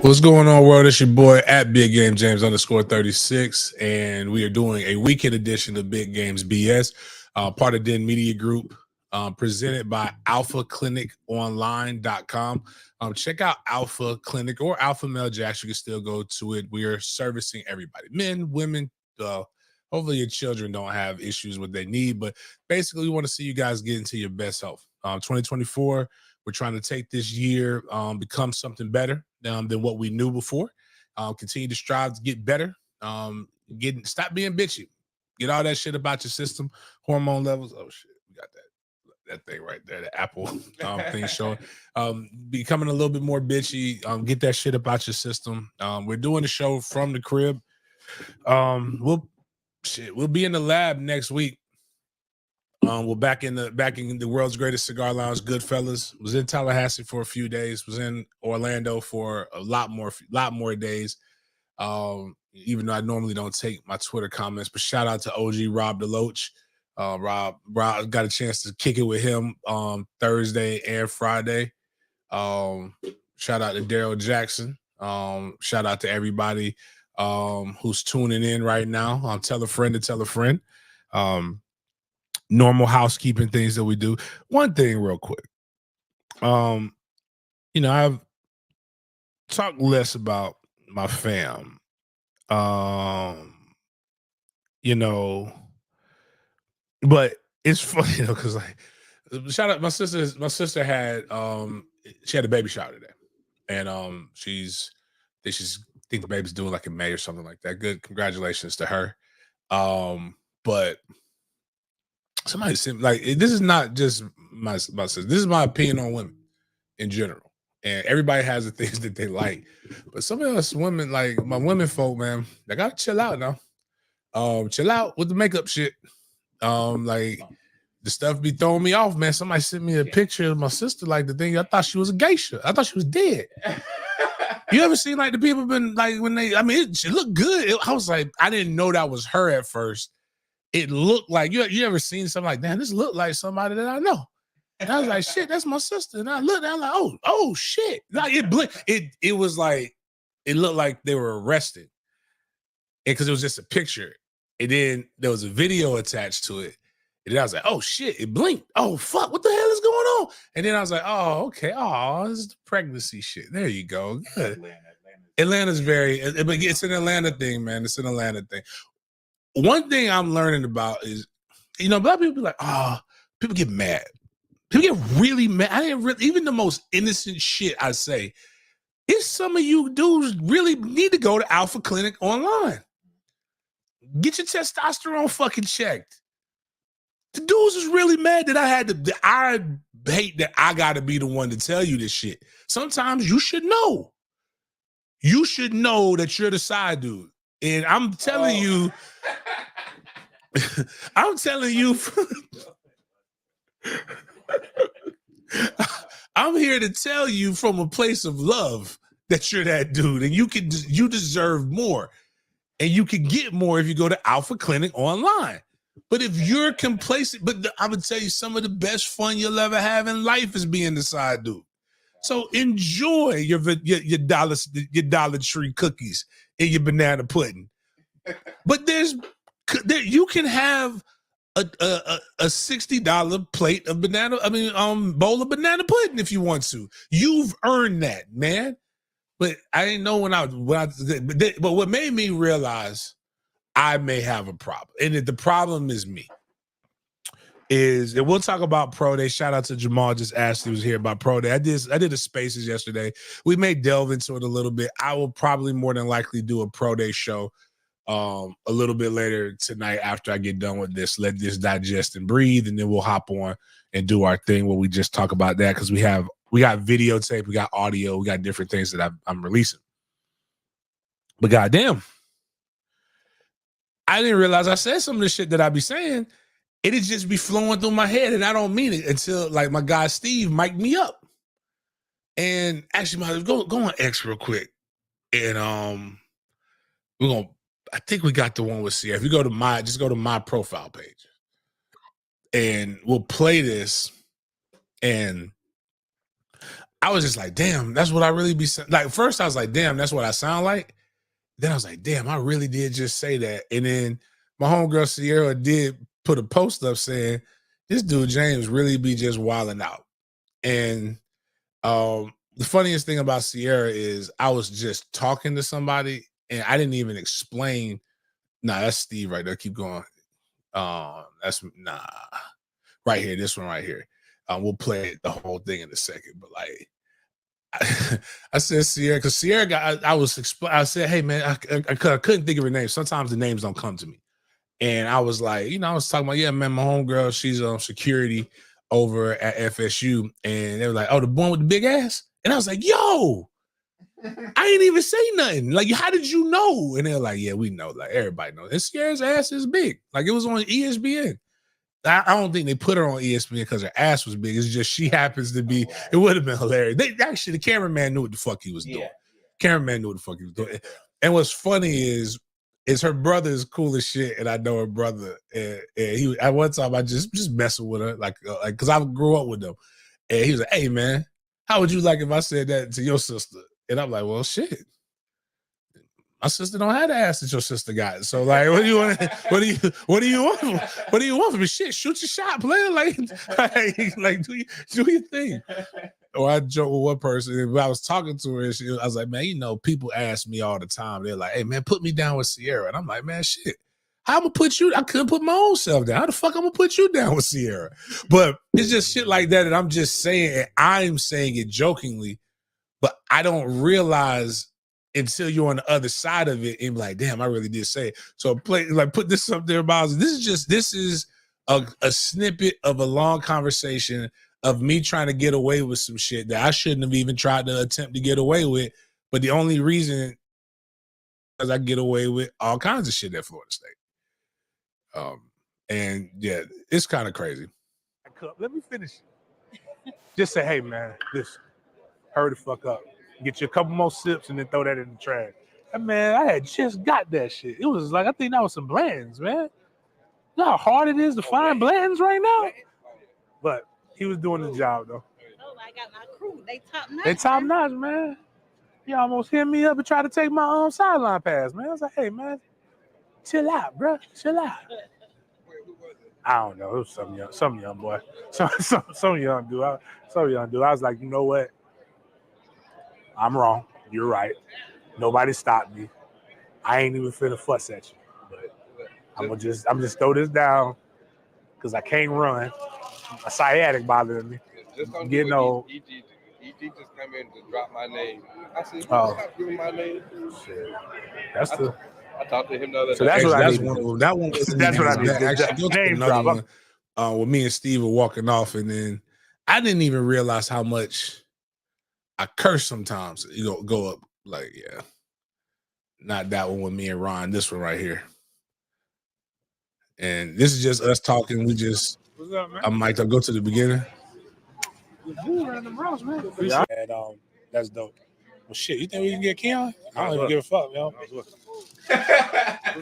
What's going on, world? It's your boy at Big Game James _36, and we are doing a weekend edition of Big Games BS, part of Den Media Group, presented by alphacliniconline.com. Check out Alpha Clinic or Alpha Male Jacks. You can still go to it. We are servicing everybody, men, women. Hopefully your children don't have issues with their need, but basically we want to see you guys get into your best health. 2024, we're trying to take this year, become something better than what we knew before. Continue to strive to get better. Stop being bitchy. Get all that shit about your system, hormone levels. Oh shit, we got that thing right there, the Apple thing showing. Becoming a little bit more bitchy. Get that shit about your system. We're doing the show from the crib. We'll be in the lab next week. We're back in the world's greatest cigar lounge, Goodfellas. Was in Tallahassee for a few days. Was in Orlando for a lot more days. Even though I normally don't take my Twitter comments, but shout out to OG Rob DeLoach. Rob got a chance to kick it with him Thursday and Friday. Shout out to Daryl Jackson. Shout out to everybody who's tuning in right now. Tell a friend to tell a friend. Normal housekeeping things that we do. One thing real quick. I've talked less about my fam. But it's funny, because like, shout out my sister. My sister had she had a baby shower today, and I think the baby's doing like in May or something like that. Good, congratulations to her. But somebody said, like, this is not just my sister. This is my opinion on women in general, and everybody has the things that they like. But some of us women, like my women folk, man, they gotta chill out now. Chill out with the makeup shit. Like the stuff be throwing me off, man. Somebody sent me a picture of my sister, like the thing. I thought she was a geisha. I thought she was dead. You ever seen like the people been like when they? I mean, she looked good. I was like, I didn't know that was her at first. It looked like you ever seen something like, damn, this looked like somebody that I know. And I was like, shit, that's my sister. And I looked, I'm like, oh shit. Like it was like, it looked like they were arrested. Because it was just a picture. And then there was a video attached to it. And then I was like, oh shit, it blinked. Oh fuck, what the hell is going on? And then I was like, oh, okay. Oh, this is the pregnancy shit. There you go. Good. Atlanta's it's an Atlanta thing, man. It's an Atlanta thing. One thing I'm learning about is, a lot of people be like, people get mad. People get really mad. Even the most innocent shit I say, if some of you dudes really need to go to Alpha Clinic Online. Get your testosterone fucking checked. The dudes is really mad that I hate that I got to be the one to tell you this shit. Sometimes you should know. You should know that you're the side dude. And I'm telling you, I'm here to tell you from a place of love that you're that dude, and you deserve more, and you can get more if you go to Alpha Clinic Online. But if you're complacent, I'm gonna tell you, some of the best fun you'll ever have in life is being the side dude. So enjoy your Dollar Tree cookies and your banana pudding. But you can have a $60 plate of bowl of banana pudding if you want to. You've earned that, man. But I didn't know but what made me realize I may have a problem, and the problem is me. And we'll talk about Pro Day. Shout out to Jamal. Just asked, he was here about Pro Day. I did a Spaces yesterday. We may delve into it a little bit. I will probably more than likely do a Pro Day show a little bit later tonight after I get done with this. Let this digest and breathe, and then we'll hop on and do our thing where we just talk about that, because we got videotape, we got audio, we got different things that I'm releasing. But goddamn, I didn't realize I said some of the shit that I be saying. It'd just be flowing through my head, and I don't mean it until like my guy Steve mic'd me up. And actually, go on X real quick, and I think we got the one with CF. You go to my profile page, and we'll play this. And I was just like, damn, that's what I really be saying. Like, first I was like, damn, that's what I sound like. Then I was like, damn, I really did just say that. And then my homegirl Sierra did put a post up saying, this dude James really be just wilding out. And the funniest thing about Sierra is I was just talking to somebody and I didn't even explain. Nah, that's Steve right there. Keep going. That's right here. This one right here. We'll play the whole thing in a second, but like I said Sierra because Sierra got. I said, hey man, I couldn't think of her name. Sometimes the names don't come to me, and I was like, I was talking about, yeah, man, my homegirl, she's on security over at FSU, and they were like, oh, the one with the big ass, and I was like, yo, I ain't even say nothing. Like, how did you know? And they're like, yeah, we know. Like, everybody knows. And Sierra's ass is big. Like, it was on ESPN. I don't think they put her on ESPN because her ass was big. It's just she happens to be. It would have been hilarious. The cameraman knew what the fuck he was doing. Cameraman knew what the fuck he was doing. And what's funny is her brother is cool as shit, and I know her brother. And he at one time I just messing with her, like because I grew up with them. And he was like, "Hey man, how would you like if I said that to your sister?" And I'm like, "Well, shit. My sister don't have the ass that your sister got. So like, what do you want? What do you want? What do you want from me? Shit, shoot your shot, player. Like do your thing." Or I joke with one person. When I was talking to her, and I was like, man, people ask me all the time. They're like, hey man, put me down with Sierra. And I'm like, man, shit. How I'm gonna put you? I couldn't put my own self down. How the fuck I'm gonna put you down with Sierra? But it's just shit like that. And I'm just saying, and I'm saying it jokingly, but I don't realize until you're on the other side of it and be like, damn, I really did say it. So put this up there, Miles. This is a snippet of a long conversation of me trying to get away with some shit that I shouldn't have even tried to attempt to get away with. But the only reason is I get away with all kinds of shit at Florida State. And yeah, it's kind of crazy. Let me finish. Just say, hey man, listen, hurry the fuck up. Get you a couple more sips and then throw that in the trash. And man, I had just got that shit. It was like, I think that was some Bland's, man. You know how hard it is to find Bland's right now? But he was doing the job, though. Oh, I got my crew. They top notch. They top notch, man. He almost hit me up and tried to take my sideline pass, man. I was like, hey, man, chill out, bro. Chill out. I don't know. It was some young boy. Some young dude. I was like, you know what? I'm wrong. You're right. Nobody stopped me. I ain't even finna fuss at you. But I'm just throw this down because I can't run. A sciatic bothering me. I'm getting old. EG just come in to drop my name. I said, stop giving my name. Shit. I talked to him the other day. So that's what I need. That one. That's what I need. Actually, name drop. When me and Steve were walking off, and then I didn't even realize how much I curse sometimes. Go up like, yeah. Not that one with me and Ron. This one right here. And this is just us talking. What's up, man? I'm mic'd up. Go to the beginning. Yeah. And, that's dope. Well, shit, you think we can get Keon? I don't even give a fuck, yo. What's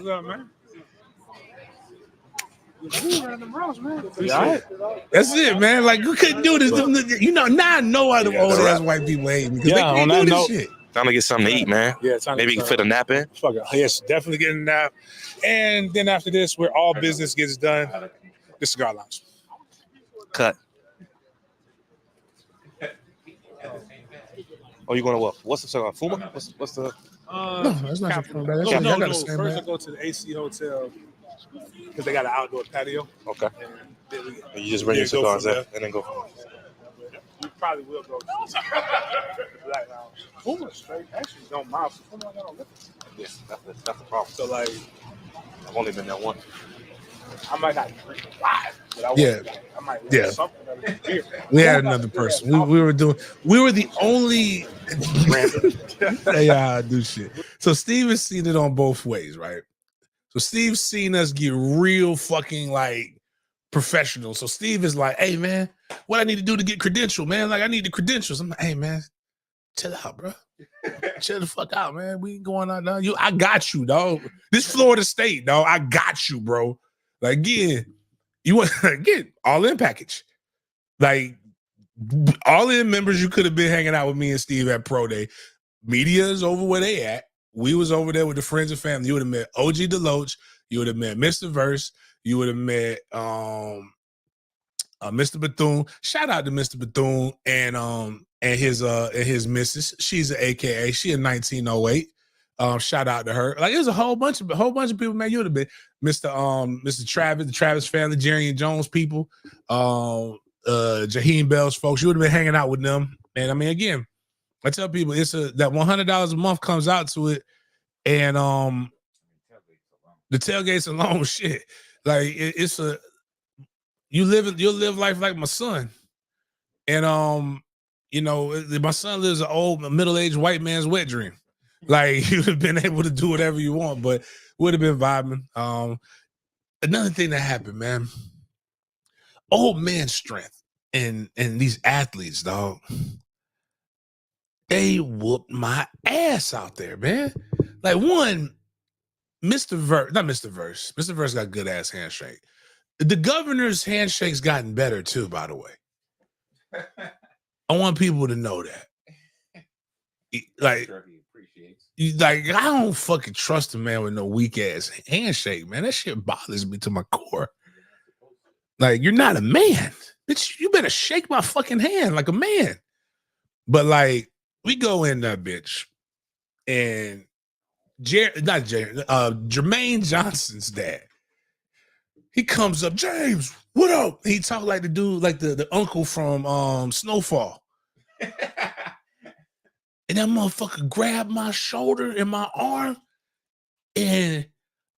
up, man? That's it, man. Like, you couldn't do this. Now I know why the old ass white people hate me. Because they can't do this shit. Time to get something to eat, man. Yeah, maybe you can fit a nap in. Fuck it. Yes, definitely getting a nap. And then after this, where all business gets done, the cigar lounge. Cut. Oh, you going to what? What's the cigar? Fuma? What's the? No, that's not your no. First I go to the AC Hotel because they got an outdoor patio. Okay. And you just bring your cigars there and then go from there. We probably will go to the Black Lounge. Fuma straight. Actually, don't mind. Fuma, I don't live. Yes, that's the problem. So, like, I've only been there once. I might not drink a lot, but I might drink something that is beer. We had another person. We were the only do shit. So Steve has seen it on both ways, right? So Steve's seen us get real fucking like professional. So Steve is like, hey man, what I need to do to get credential, man? Like I need the credentials. I'm like, hey man, chill out, bro. Chill the fuck out, man. We ain't going out now. I got you, dog. This Florida State, dog. I got you, bro. Like again, you want all in package. Like All the members, you could have been hanging out with me and Steve at Pro Day. Media is over where they at. We was over there with the friends and family. You would have met OG Deloach. You would have met Mr. Verse. You would have met Mr. Bethune. Shout out to Mr. Bethune and his missus. She's an AKA. She in 1908. Shout out to her. Like, there's a whole bunch of people, man. You would have been Mr. Travis, the Travis family, Jerry and Jones people, Jaheim Bell's folks. You would have been hanging out with them. And I mean, again, I tell people that $100 a month comes out to it, and the tailgates alone, shit. Like you'll live life like my son, and my son lives an old middle-aged white man's wet dream. Like, you'd have been able to do whatever you want, but would have been vibing. Another thing that happened, man, old man strength and these athletes, dog. They whooped my ass out there, man. Like, one, Mr. Verse got a good ass handshake. The governor's handshake's gotten better too, by the way. I want people to know that. Like, I don't fucking trust a man with no weak ass handshake, man. That shit bothers me to my core. Like, you're not a man, bitch. You better shake my fucking hand like a man. But like, we go in that bitch, and Jermaine Johnson's dad, he comes up, James, what up? He talked like the dude, like the uncle from Snowfall. And that motherfucker grabbed my shoulder and my arm, and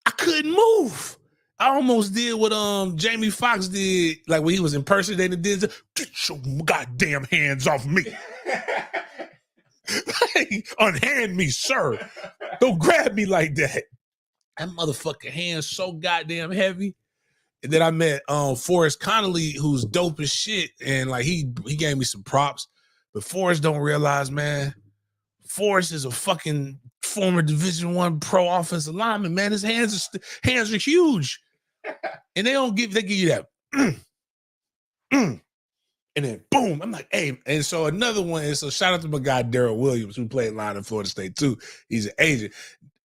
I couldn't move. I almost did what Jamie Foxx did, like when he was impersonating Denzel. Get your goddamn hands off me. Like, unhand me, sir. Don't grab me like that. That motherfucking hand's so goddamn heavy. And then I met Forrest Connolly, who's dope as shit, and like he gave me some props. But Forrest don't realize, man, Forrest is a fucking former Division I pro offensive lineman, man. His hands are huge. And they give you that. And then boom, I'm like, hey. And so another one is, so shout out to my guy Daryl Williams, who played line in Florida State too. He's an agent.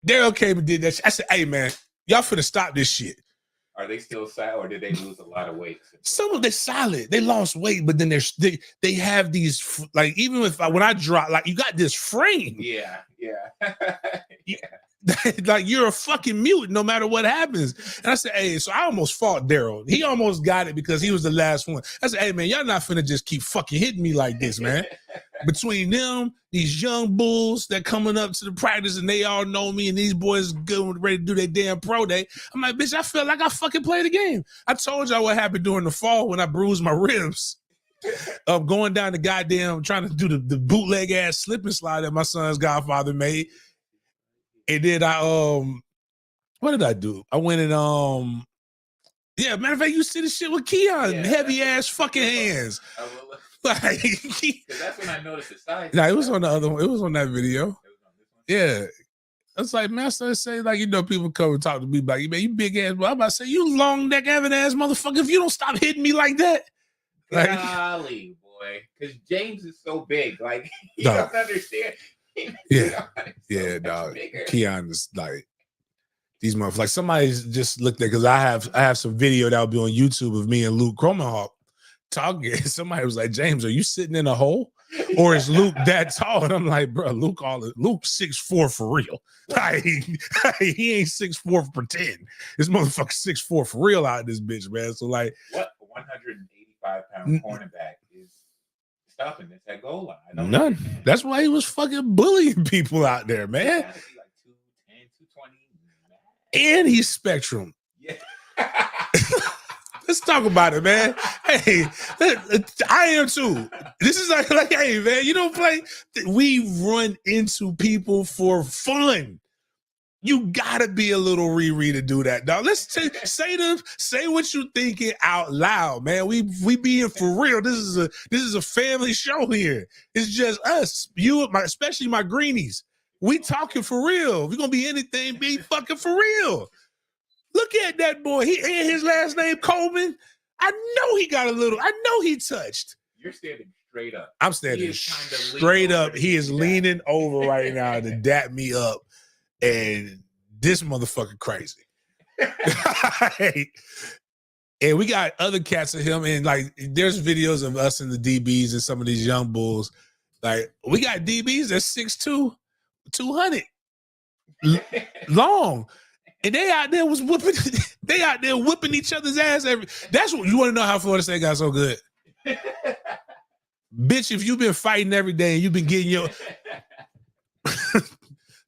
Daryl came and did that shit. I said, hey man, y'all finna stop this shit. Are they still solid, or did they lose a lot of weight? Some of them solid. They lost weight, but then they have these, like, even when I drop, like, you got this frame. Yeah. Like, you're a fucking mutant no matter what happens. And I said, hey, so I almost fought Daryl. He almost got it because he was the last one. I said, hey man, y'all not finna just keep fucking hitting me like this, man. Between them, these young bulls that coming up to the practice and they all know me, and these boys good ready to do their damn pro day. I'm like, bitch, I feel like I fucking played the game. I told y'all what happened during the fall when I bruised my ribs. Going down the goddamn, trying to do the bootleg ass slip and slide that my son's godfather made. And then what did I do? I went and matter of fact, you see the shit with Keon, heavy ass fucking hands. Like, that's when I noticed the size. Nah, it was on the other one. It was on that video. Yeah. It's like, man, I started saying, like, people come and talk to me like, man, you big ass, but I'm about to say, you long neck having ass motherfucker, if you don't stop hitting me like that. Like, golly, boy. Because James is so big. Like, you don't understand. Yeah, dog. Keon is like, these motherfuckers. Like, somebody's just looked at, because I have some video that will be on YouTube of me and Luke Cromenhawk talking. Somebody was like, James, are you sitting in a hole? Or is Luke that tall? And I'm like, bro, Luke 6'4" for real. Like, he ain't 6'4" for pretend. This motherfucker 6'4" for real out of this bitch, man. So like, what 185-pound cornerback is stopping this at goal line? None. Understand. That's why he was fucking bullying people out there, man. Like 210, 220. And he's Spectrum. Yeah. Let's talk about it, man. Hey, I am too. This is like, hey, man, you don't play. We run into people for fun. You gotta be a little Riri to do that, dog. Let's say what you thinking out loud, man. We being for real. This is a family show here. It's just us, especially my greenies. We talking for real. We're gonna be anything, be fucking for real. Look at that boy. He and his last name Coleman. I know he got a little. I know he touched. You're standing straight up. I'm standing straight up. He is leaning over right now to dap me up, and this motherfucker crazy. And we got other cats of him, and like there's videos of us and the DBs and some of these young bulls. Like we got DBs that's 6'2", 200 long, and they out there was whooping. They out there whipping each other's ass. That's what you want to know how Florida State got so good. Bitch, if you've been fighting every day and you've been getting your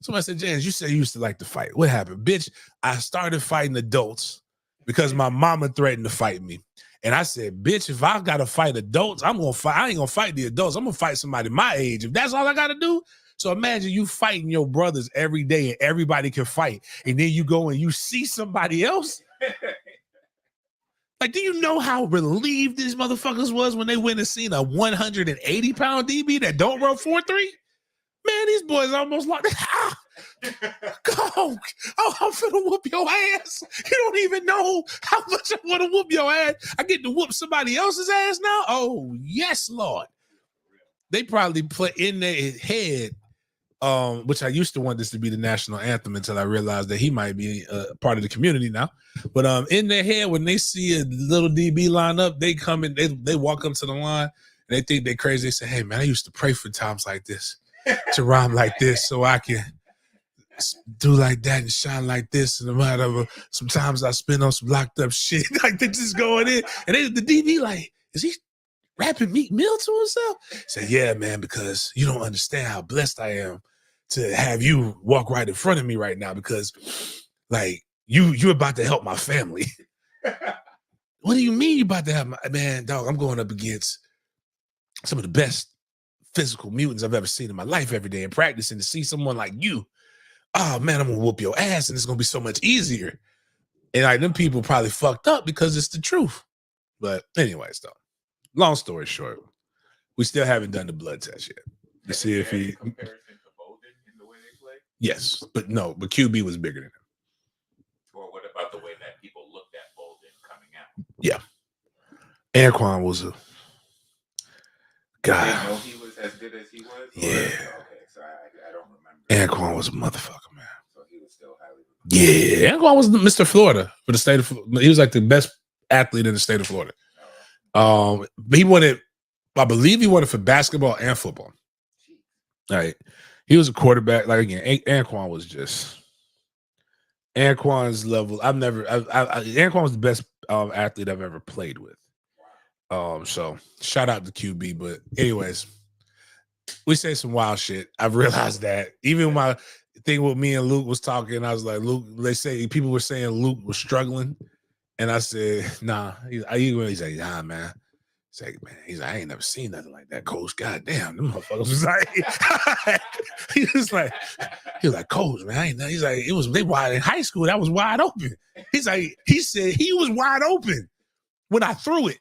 somebody said, James, you said you used to like to fight. What happened? Bitch, I started fighting adults because my mama threatened to fight me. And I said, bitch, if I gotta fight adults, I'm gonna fight. I ain't gonna fight the adults. I'm gonna fight somebody my age. If that's all I gotta do. So imagine you fighting your brothers every day and everybody can fight. And then you go and you see somebody else. Like, do you know how relieved these motherfuckers was when they went and seen a 180-pound DB that don't run 4.3? Man, these boys almost like, go. Oh, I'm finna whoop your ass. You don't even know how much I want to whoop your ass. I get to whoop somebody else's ass now? Oh, yes, Lord. They probably put in their head, which I used to want this to be the national anthem until I realized that he might be part of the community now. But in their head, when they see a little DB line up, they come in, they walk up to the line, and they think they're crazy. They say, hey, man, I used to pray for times like this, to rhyme like this, so I can do like that and shine like this. And whatever. Sometimes I spin on some locked up shit. Like they just going in. And the DB like, is he rapping Meek Mill to himself? Say, yeah, man, because you don't understand how blessed I am to have you walk right in front of me right now, because like you're about to help my family. What do you mean you about to have my man, dog? I'm going up against some of the best physical mutants I've ever seen in my life every day and practicing to see someone like you. Oh man, I'm gonna whoop your ass and it's gonna be so much easier. And like them people probably fucked up because it's the truth. But anyways, though, long story short, we still haven't done the blood test yet to see if he. Comparison to Bolden in the way they play? Yes, but QB was bigger than him. Or what about the way that people looked at Bolden coming out? Yeah, Anquan was a guy. Did they know he was as good as he was? Yeah. Okay, so I don't remember. Anquan was a motherfucker, man. So he was still highly regarded. Yeah, Anquan was Mr. Florida for the state of Florida. He was like the best athlete in the state of Florida. He won it, I believe he won it for basketball and football. Right. He was a quarterback. Like again, Anquan was just Anquan's level. Anquan was the best athlete I've ever played with. So shout out to QB. But anyways, we say some wild shit. I've realized that even my thing with me and Luke was talking, I was like, Luke, people were saying Luke was struggling. And I said, nah. He's like, nah, man. He's like, I ain't never seen nothing like that, Coach. God damn, them motherfuckers was like, he was like, Coach, man, I ain't know. He's like, they wide in high school. That was wide open. He said he was wide open when I threw it.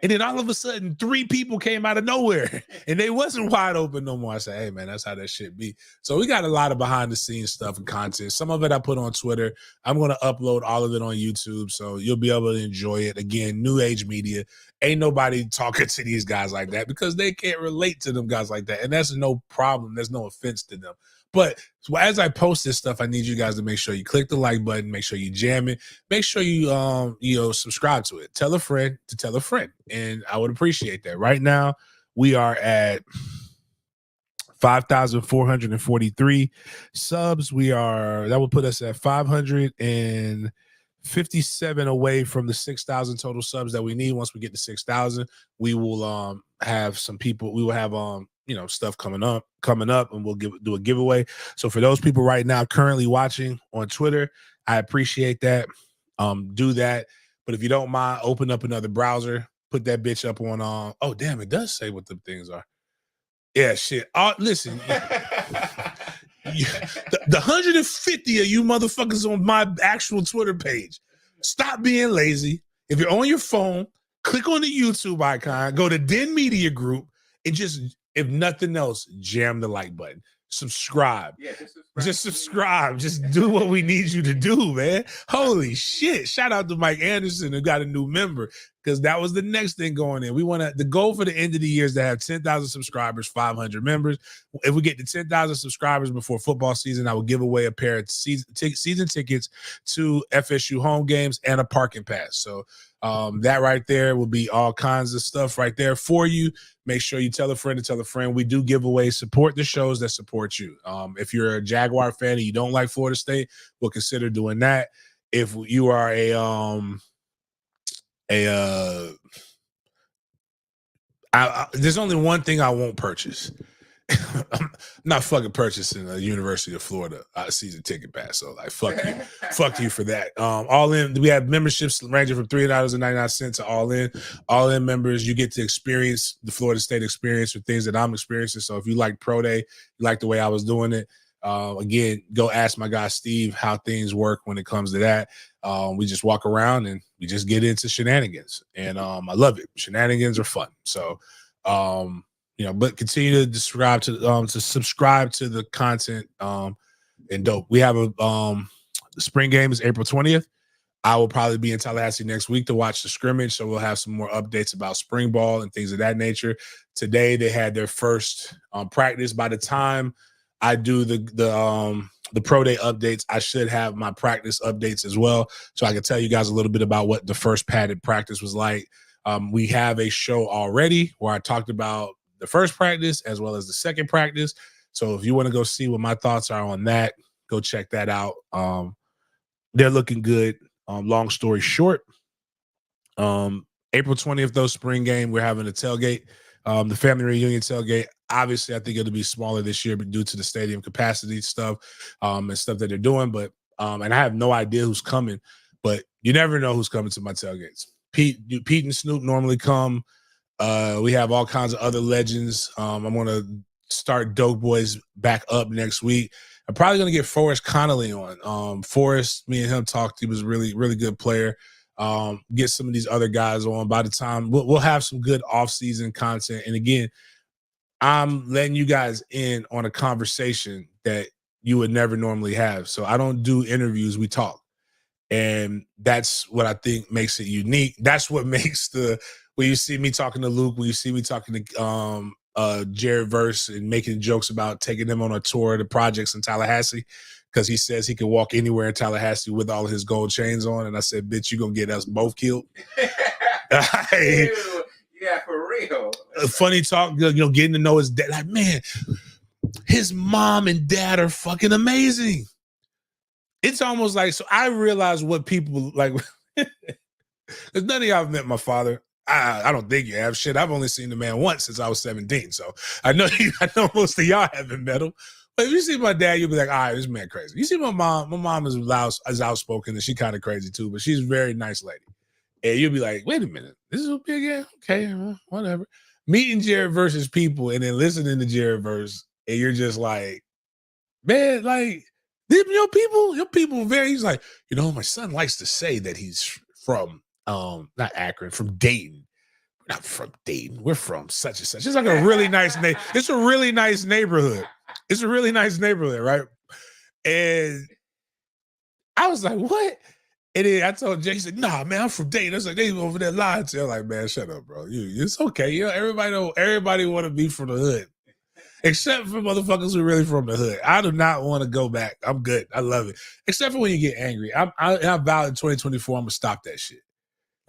And then all of a sudden, 3 people came out of nowhere and they wasn't wide open no more. I said, hey, man, that's how that shit be. So we got a lot of behind the scenes stuff and content. Some of it I put on Twitter. I'm going to upload all of it on YouTube. So you'll be able to enjoy it. Again, new age media. Ain't nobody talking to these guys like that because they can't relate to them guys like that. And that's no problem. There's no offense to them. But as I post this stuff, I need you guys to make sure you click the like button, make sure you jam it, make sure you subscribe to it. Tell a friend to tell a friend, and I would appreciate that. Right now, we are at 5,443 subs. That would put us at 557 away from the 6,000 total subs that we need. Once we get to 6,000, we will have some people. We will have stuff coming up, and we'll do a giveaway. So for those people right now currently watching on Twitter, I appreciate that. Do that. But if you don't mind, open up another browser, put that bitch up on. Oh damn, it does say what the things are. Yeah, shit. Listen, the 150 of you motherfuckers on my actual Twitter page, stop being lazy. If you're on your phone, click on the YouTube icon, go to Den Media Group, and just, if nothing else, jam the like button. subscribe. Yeah, Just subscribe. Just do what we need you to do, man. Holy shit. Shout out to Mike Anderson who got a new member, because that was the next thing going in. We want to, the goal for the end of the year is to have 10,000 subscribers, 500 members. If we get to 10,000 subscribers before football season, I will give away a pair of season tickets to FSU home games and a parking pass. So that right there will be all kinds of stuff right there for you. Make sure you tell a friend to tell a friend. We do give away, support the shows that support you. If you're a Jaguar fan and you don't like Florida State, we'll consider doing that. If you are there's only one thing I won't purchase. I'm not fucking purchasing a University of Florida season ticket pass. So like, fuck you, fuck you for that. All in, we have memberships ranging from $3.99 to all in members. You get to experience the Florida State experience with things that I'm experiencing. So if you like Pro Day, you like the way I was doing it. Again, go ask my guy Steve how things work when it comes to that. We just walk around and we just get into shenanigans, and I love it. Shenanigans are fun. So but continue to subscribe to the content and dope. We have a the spring game is April 20th. I will probably be in Tallahassee next week to watch the scrimmage, so we'll have some more updates about spring ball and things of that nature. Today they had their first practice. By the time I do the pro day updates, I should have my practice updates as well, so I can tell you guys a little bit about what the first padded practice was like. We have a show already where I talked about the first practice as well as the second practice. So if you want to go see what my thoughts are on that, go check that out. They're looking good. Long story short, April 20th, though, spring game, we're having a tailgate, the family reunion tailgate. Obviously, I think it'll be smaller this year, but due to the stadium capacity stuff and stuff that they're doing. But and I have no idea who's coming, but you never know who's coming to my tailgates. Pete and Snoop normally come. We have all kinds of other legends. I'm going to start Dope Boys back up next week. I'm probably going to get Forrest Connolly on. Forrest, me and him talked. He was a really, really good player. Get some of these other guys on. By the time we'll have some good off-season content. And again, I'm letting you guys in on a conversation that you would never normally have. So I don't do interviews. We talk. And that's what I think makes it unique. That's what makes when you see me talking to Luke, when you see me talking to Jared Verse and making jokes about taking them on a tour of the projects in Tallahassee, because he says he can walk anywhere in Tallahassee with all of his gold chains on. And I said, bitch, you're going to get us both killed. Ew, yeah, for real. Funny talk, getting to know his dad. Like, man, his mom and dad are fucking amazing. It's almost like, so I realize what people like, because none of y'all have met my father. I don't think you have. Shit, I've only seen the man once since I was 17. So I know most of y'all haven't met him. But if you see my dad, you'll be like, all right, this man crazy. You see my mom is loud, is outspoken, and she kind of crazy too, but she's a very nice lady. And you'll be like, wait a minute, this is a big guy? Okay, whatever. Meeting Jared Verse's people and then listening to Jared Verse, and you're just like, man, like, your people very, he's like, my son likes to say that he's from not Akron, from Dayton. We're not from Dayton. We're from such and such. It's like a really nice name. It's a really nice neighborhood. It's a really nice neighborhood, right? And I was like, what? And then I told Jay, he said, nah, man, I'm from Dayton. I was like, they over there lying to you. I'm like, man, shut up, bro. It's okay. Everybody want to be from the hood. Except for motherfuckers who are really from the hood. I do not want to go back. I'm good. I love it. Except for when you get angry. I vow in 2024, I'm going to stop that shit.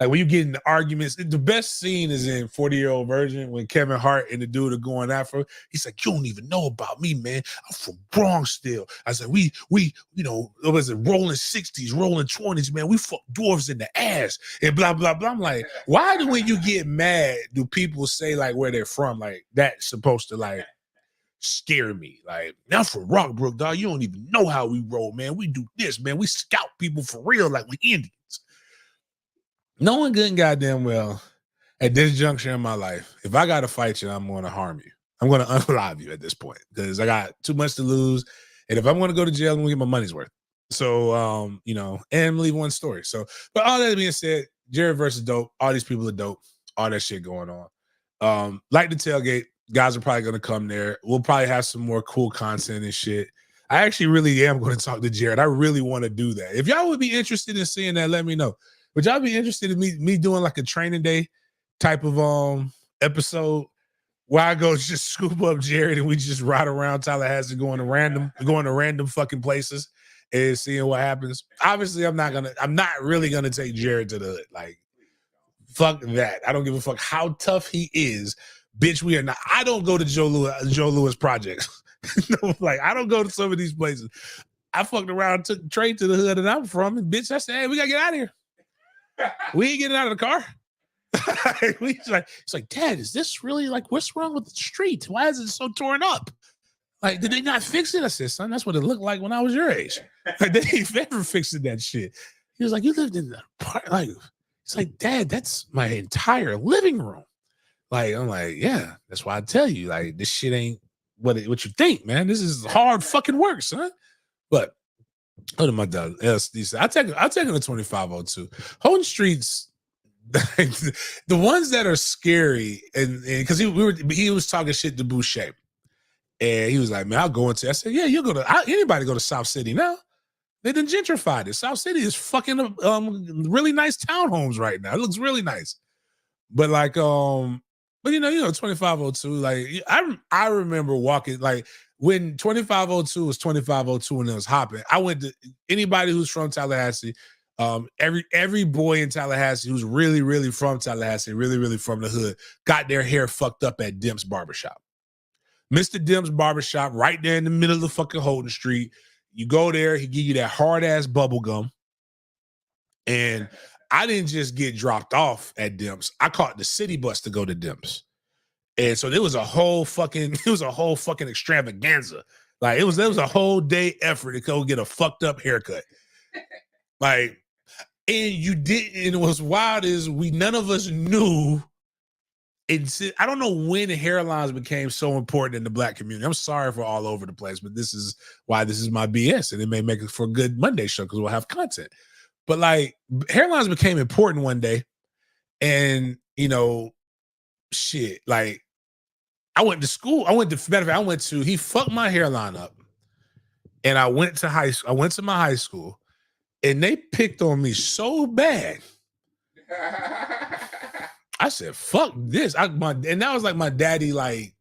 Like when you get into arguments, the best scene is in 40-Year-Old Virgin when Kevin Hart and the dude are going after. He's like, you don't even know about me, man. I'm from Bronx still. I said, we it was a rolling 60s, rolling 20s, man. We fuck dwarves in the ass and blah, blah, blah. I'm like, why do when you get mad, do people say like where they're from? Like that's supposed to like scare me. Like, I'm from Rockbrook, dog. You don't even know how we roll, man. We do this, man. We scout people for real like we Indians. Knowing good and goddamn well at this juncture in my life, if I got to fight you, I'm going to harm you. I'm going to unalive you at this point because I got too much to lose. And if I'm going to go to jail, I'm going to get my money's worth. So, and leave one story. So, but all that being said, Jared Verse is dope. All these people are dope. All that shit going on. Like the tailgate. Guys are probably going to come there. We'll probably have some more cool content and shit. I actually really am going to talk to Jared. I really want to do that. If y'all would be interested in seeing that, let me know. Would y'all be interested in me doing like a training day type of episode where I go just scoop up Jared and we just ride around Tallahassee going to random fucking places and seeing what happens? Obviously, I'm not really gonna take Jared to the hood. Like, fuck that. I don't give a fuck how tough he is. Bitch, we are not. I don't go to Joe Lewis projects. No, like, I don't go to some of these places. I fucked around, took Trey to the hood that I'm from, and bitch, I said, hey, we gotta get out of here. We ain't getting out of the car. It's like, Dad, is this really like, what's wrong with the street? Why is it so torn up? Like, did they not fix it? I said, son, that's what it looked like when I was your age. Like, they ain't ever fixing that shit. He was like, you lived in the park. Like, it's like, Dad, that's my entire living room. Like, I'm like, yeah, that's why I tell you, like, this shit ain't what you think, man. This is hard fucking work, son. But what am I done? I'll take him to 2502. Holden Streets. The ones that are scary, and because he was talking shit to Boucher, and he was like, "Man, I'll go into." I said, "Yeah, you'll go to anybody go to South City now. They done gentrified it. South City is fucking really nice townhomes right now. It looks really nice, but like but 2502. Like I remember walking like when 2502 was 2502 and it was hopping. I went to anybody who's from Tallahassee. Every boy in Tallahassee who's really, really from Tallahassee, really, really from the hood, got their hair fucked up at Demp's Barbershop. Mr. Demp's Barbershop, right there in the middle of the fucking Holden Street. You go there, he give you that hard-ass bubble gum. And I didn't just get dropped off at Demp's. I caught the city bus to go to Demp's. And so there was a whole fucking extravaganza. Like, it was a whole day effort to go get a fucked up haircut. Like, and you didn't, and what's wild is none of us knew. I don't know when hairlines became so important in the Black community. I'm sorry for all over the place, but this is why this is my BS, and it may make it for a good Monday show because we'll have content. But like, hairlines became important one day, and shit. Like, I went to school. He fucked my hairline up, and I went to my high school. And they picked on me so bad. I said, fuck this. And that was like my daddy, like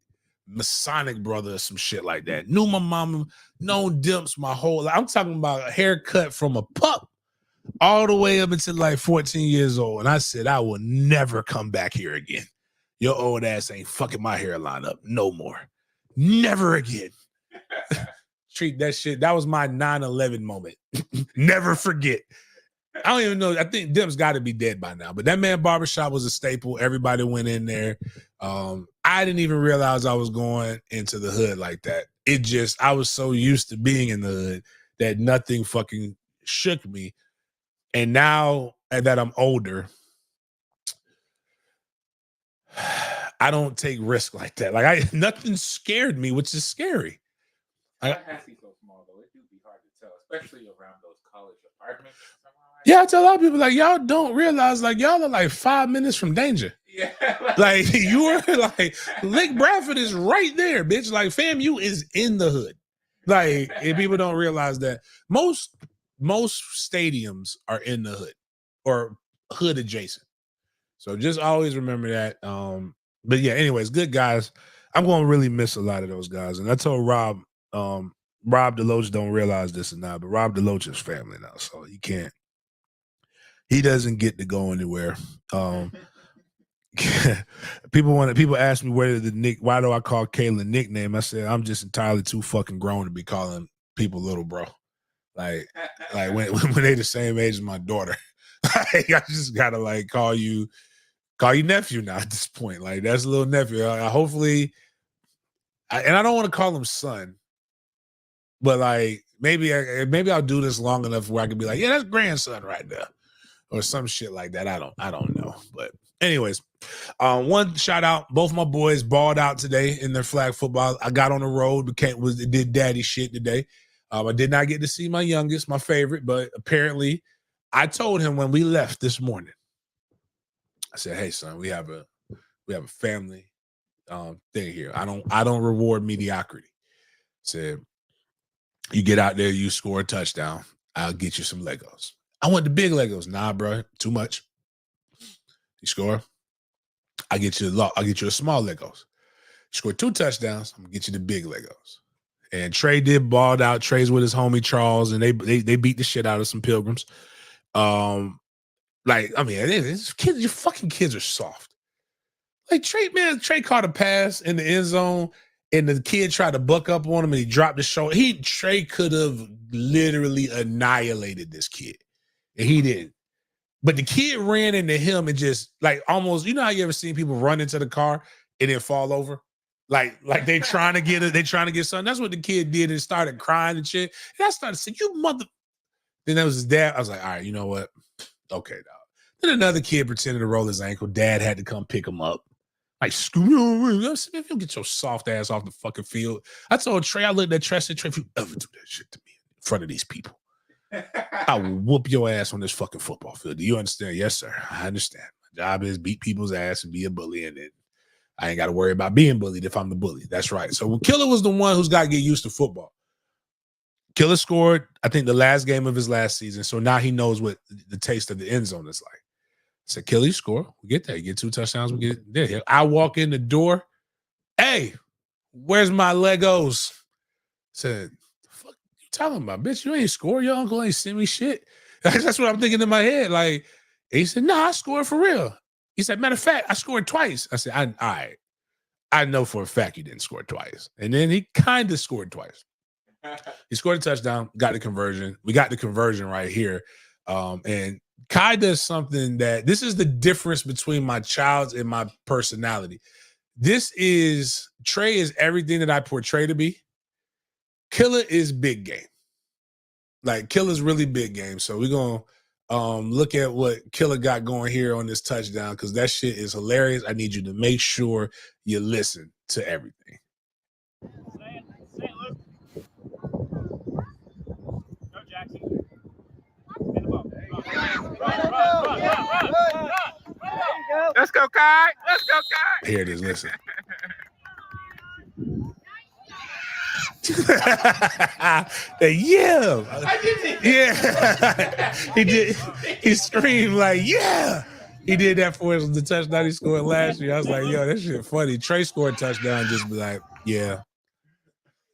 Masonic brother or some shit like that. Knew my mama, known Dimps my whole life. I'm talking about a haircut from a pup all the way up until like 14 years old. And I said, I will never come back here again. Your old ass ain't fucking my hairline up no more. Never again. Treat that shit. That was my 9/11 moment. Never forget. I don't even know. I think Dim's got to be dead by now. But that man barbershop was a staple. Everybody went in there. I didn't even realize I was going into the hood like that. I was so used to being in the hood that nothing fucking shook me. And now that I'm older, I don't take risks like that. Like, nothing scared me, which is scary. Tallahassee's so small though; it do be hard to tell, especially around those college apartments. Yeah, I tell a lot of people, like, y'all don't realize, like, y'all are like 5 minutes from danger. Yeah, like you are like Lake Bradford is right there, bitch. Like, FAMU is in the hood. Like, and people don't realize that most stadiums are in the hood or hood adjacent. So just always remember that. But yeah, anyways, good guys. I'm going to really miss a lot of those guys. And I told Rob Deloach don't realize this or not, but Rob Deloach is family now, so he doesn't get to go anywhere. People ask me why do I call Kayla nickname? I said I'm just entirely too fucking grown to be calling people little bro. Like when they the same age as my daughter. Like, I just gotta like call you nephew now at this point. Like, that's a little nephew. Hopefully, and I don't want to call him son. But like, maybe I'll do this long enough where I can be like, yeah, that's grandson right there, or some shit like that. I don't know. But anyways, one shout out. Both my boys balled out today in their flag football. I got on the road, did daddy shit today. I did not get to see my youngest, my favorite, but apparently, I told him when we left this morning. I said, hey son, we have a family thing here. I don't reward mediocrity. Said you get out there, you score a touchdown, I'll get you some Legos. I want the big Legos. Nah, bro, too much. You score, I'll get you a small Legos. You score 2 touchdowns, I'm gonna get you the big Legos. And Trey did balled out. Trey's with his homie Charles, and they beat the shit out of some Pilgrims. Like, I mean, kids, your fucking kids are soft. Like Trey caught a pass in the end zone, and the kid tried to buck up on him, and he dropped his shoulder. Trey could have literally annihilated this kid, and he didn't. But the kid ran into him and just like almost, you know how you ever seen people run into the car and then fall over? Like they trying to get it, they trying to get something. That's what the kid did and started crying and shit. And I started saying, "You mother." Then that was his dad. I was like, all right, you know what? Okay, dog. Then another kid pretended to roll his ankle. Dad had to come pick him up. Like, screw you. If you get your soft ass off the fucking field. I told Trey, I looked at Trey, said, Trey, if you ever do that shit to me in front of these people, I will whoop your ass on this fucking football field. Do you understand? Yes, sir. I understand. My job is beat people's ass and be a bully, and then I ain't got to worry about being bullied if I'm the bully. That's right. So Killer was the one who's got to get used to football. Killer scored, I think, the last game of his last season. So now he knows what the taste of the end zone is like. I said, Killer, you score. We get that. You get 2 touchdowns. We get there. I walk in the door. Hey, where's my Legos? I said, the fuck you talking about, bitch? You ain't score. Your uncle ain't send me shit. That's what I'm thinking in my head. Like, he said, no, I scored for real. He said, matter of fact, I scored twice. I said, all right. I know for a fact you didn't score twice. And then he kind of scored twice. He scored a touchdown, got the conversion. We got the conversion right here. And Kai does something that this is the difference between my child and my personality. Trey is everything that I portray to be. Killer is big game. Like, Killer's really big game. So we're going to look at what Killer got going here on this touchdown, because that shit is hilarious. I need you to make sure you listen to everything. Let's go, Kai. Let's go, Kai. Here it is. Listen. Yeah. He did. He screamed like, yeah. He did that for us, the touchdown he scored last year. I was like, yo, that shit funny. Trey scored a touchdown, just be like, yeah.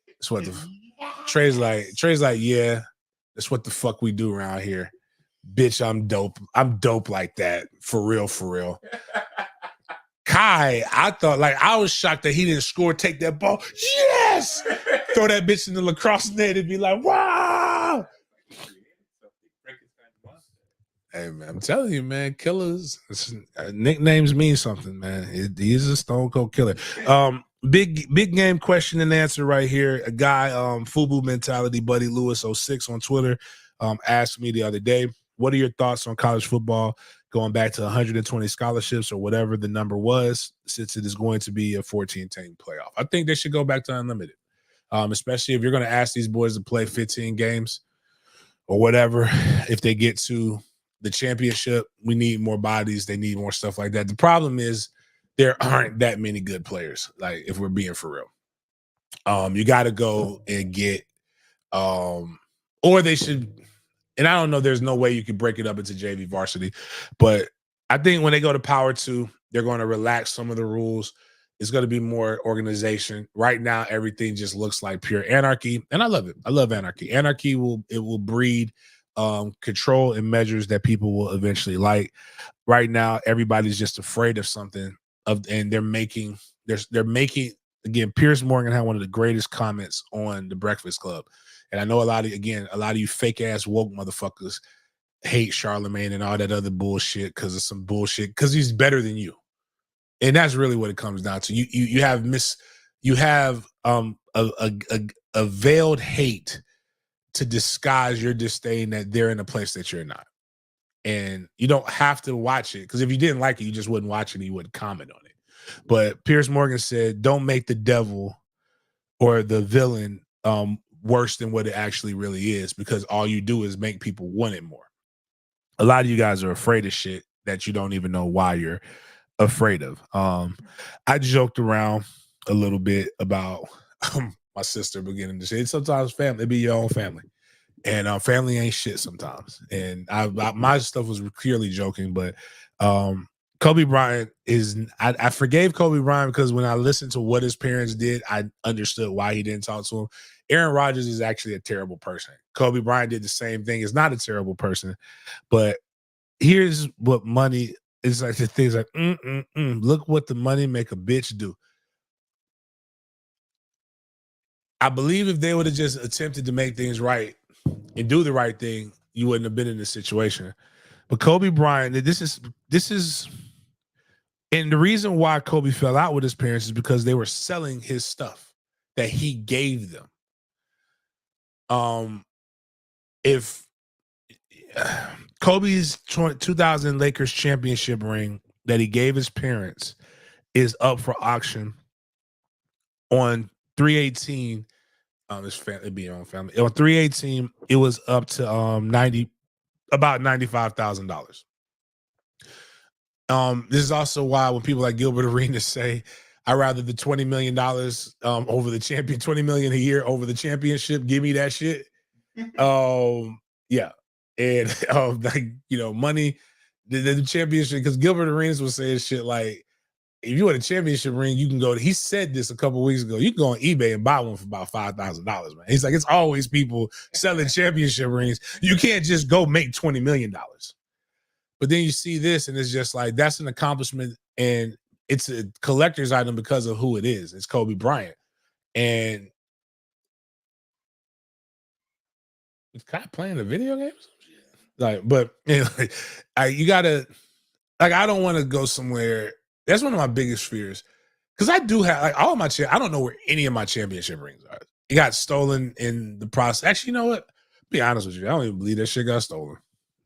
That's what Trey's like, yeah. That's what the fuck we do around here. Bitch, I'm dope. I'm dope like that. For real, for real. Kai, I was shocked that he didn't score, take that ball. Yes! Throw that bitch in the lacrosse net and be like, wow! Hey, man, I'm telling you, man, Killers, nicknames mean something, man. He's a stone cold killer. Big game question and answer right here. A guy, FUBU Mentality, Buddy Lewis 06 on Twitter, asked me the other day, what are your thoughts on college football going back to 120 scholarships or whatever the number was, since it is going to be a 14-team playoff? I think they should go back to unlimited, especially if you're going to ask these boys to play 15 games or whatever. If they get to the championship, we need more bodies. They need more stuff like that. The problem is there aren't that many good players, like, if we're being for real. You got to go and get or they should. And I don't know, there's no way you could break it up into JV varsity. But I think when they go to Power 2, they're going to relax some of the rules. It's going to be more organization. Right now, everything just looks like pure anarchy. And I love it. I love anarchy. Anarchy will breed control and measures that people will eventually like. Right now, everybody's just afraid of something. And they're making, again, Piers Morgan had one of the greatest comments on the Breakfast Club. And I know a lot of you fake ass woke motherfuckers hate Charlemagne and all that other bullshit because of some bullshit, because he's better than you. And that's really what it comes down to. You have a veiled hate to disguise your disdain that they're in a place that you're not. And you don't have to watch it, because if you didn't like it, you just wouldn't watch it and you wouldn't comment on it. But Piers Morgan said, don't make the devil or the villain worse than what it actually really is, because all you do is make people want it more. A lot of you guys are afraid of shit that you don't even know why you're afraid of. I joked around a little bit about my sister beginning to say sometimes family be your own family, and family ain't shit sometimes. And my stuff was clearly joking, but Kobe Bryant is. I forgave Kobe Bryant because when I listened to what his parents did, I understood why he didn't talk to him. Aaron Rodgers is actually a terrible person. Kobe Bryant did the same thing. Is not a terrible person, but here's what money is like. The things like, look what the money make a bitch do. I believe if they would have just attempted to make things right and do the right thing, you wouldn't have been in this situation. But Kobe Bryant, this is, and the reason why Kobe fell out with his parents is because they were selling his stuff that he gave them. If Kobe's 2000 Lakers championship ring that he gave his parents is up for auction on 318. His family be on family. On 318, it was up to about $95,000. This is also why when people like Gilbert Arenas say, "I rather the $20 million over the champion, $20 million a year over the championship. Give me that shit." Yeah, and like money, the championship. Because Gilbert Arenas was saying shit like, if you want a championship ring, you can go. He said this a couple weeks ago. You can go on eBay and buy one for about $5,000, man. He's like, it's always people selling championship rings. You can't just go make $20 million. But then you see this, and it's just like, that's an accomplishment, and it's a collector's item because of who it is. It's Kobe Bryant. And it's kind of playing a video game. Like, but anyway, you gotta, like, I don't want to go somewhere. That's one of my biggest fears. Because I do have, like, all of my, I don't know where any of my championship rings are. It got stolen in the process. Actually, you know what? Be honest with you. I don't even believe that shit got stolen.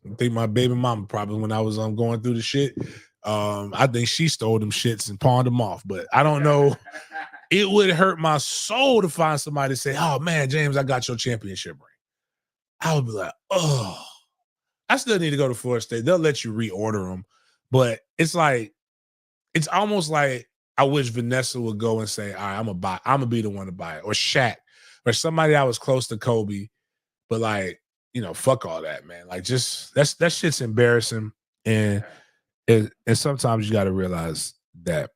I think my baby mama probably, when I was going through the shit, I think she stole them shits and pawned them off. But I don't know. It would hurt my soul to find somebody to say, "Oh man, James, I got your championship ring." I would be like, "Oh, I still need to go to Florida State. They'll let you reorder them." But it's like, it's almost like I wish Vanessa would go and say, "All right, I'm gonna be the one to buy it," or Shaq, or somebody that was close to Kobe, but like, fuck all that, man. Like, just that shit's embarrassing, and sometimes you got to realize that.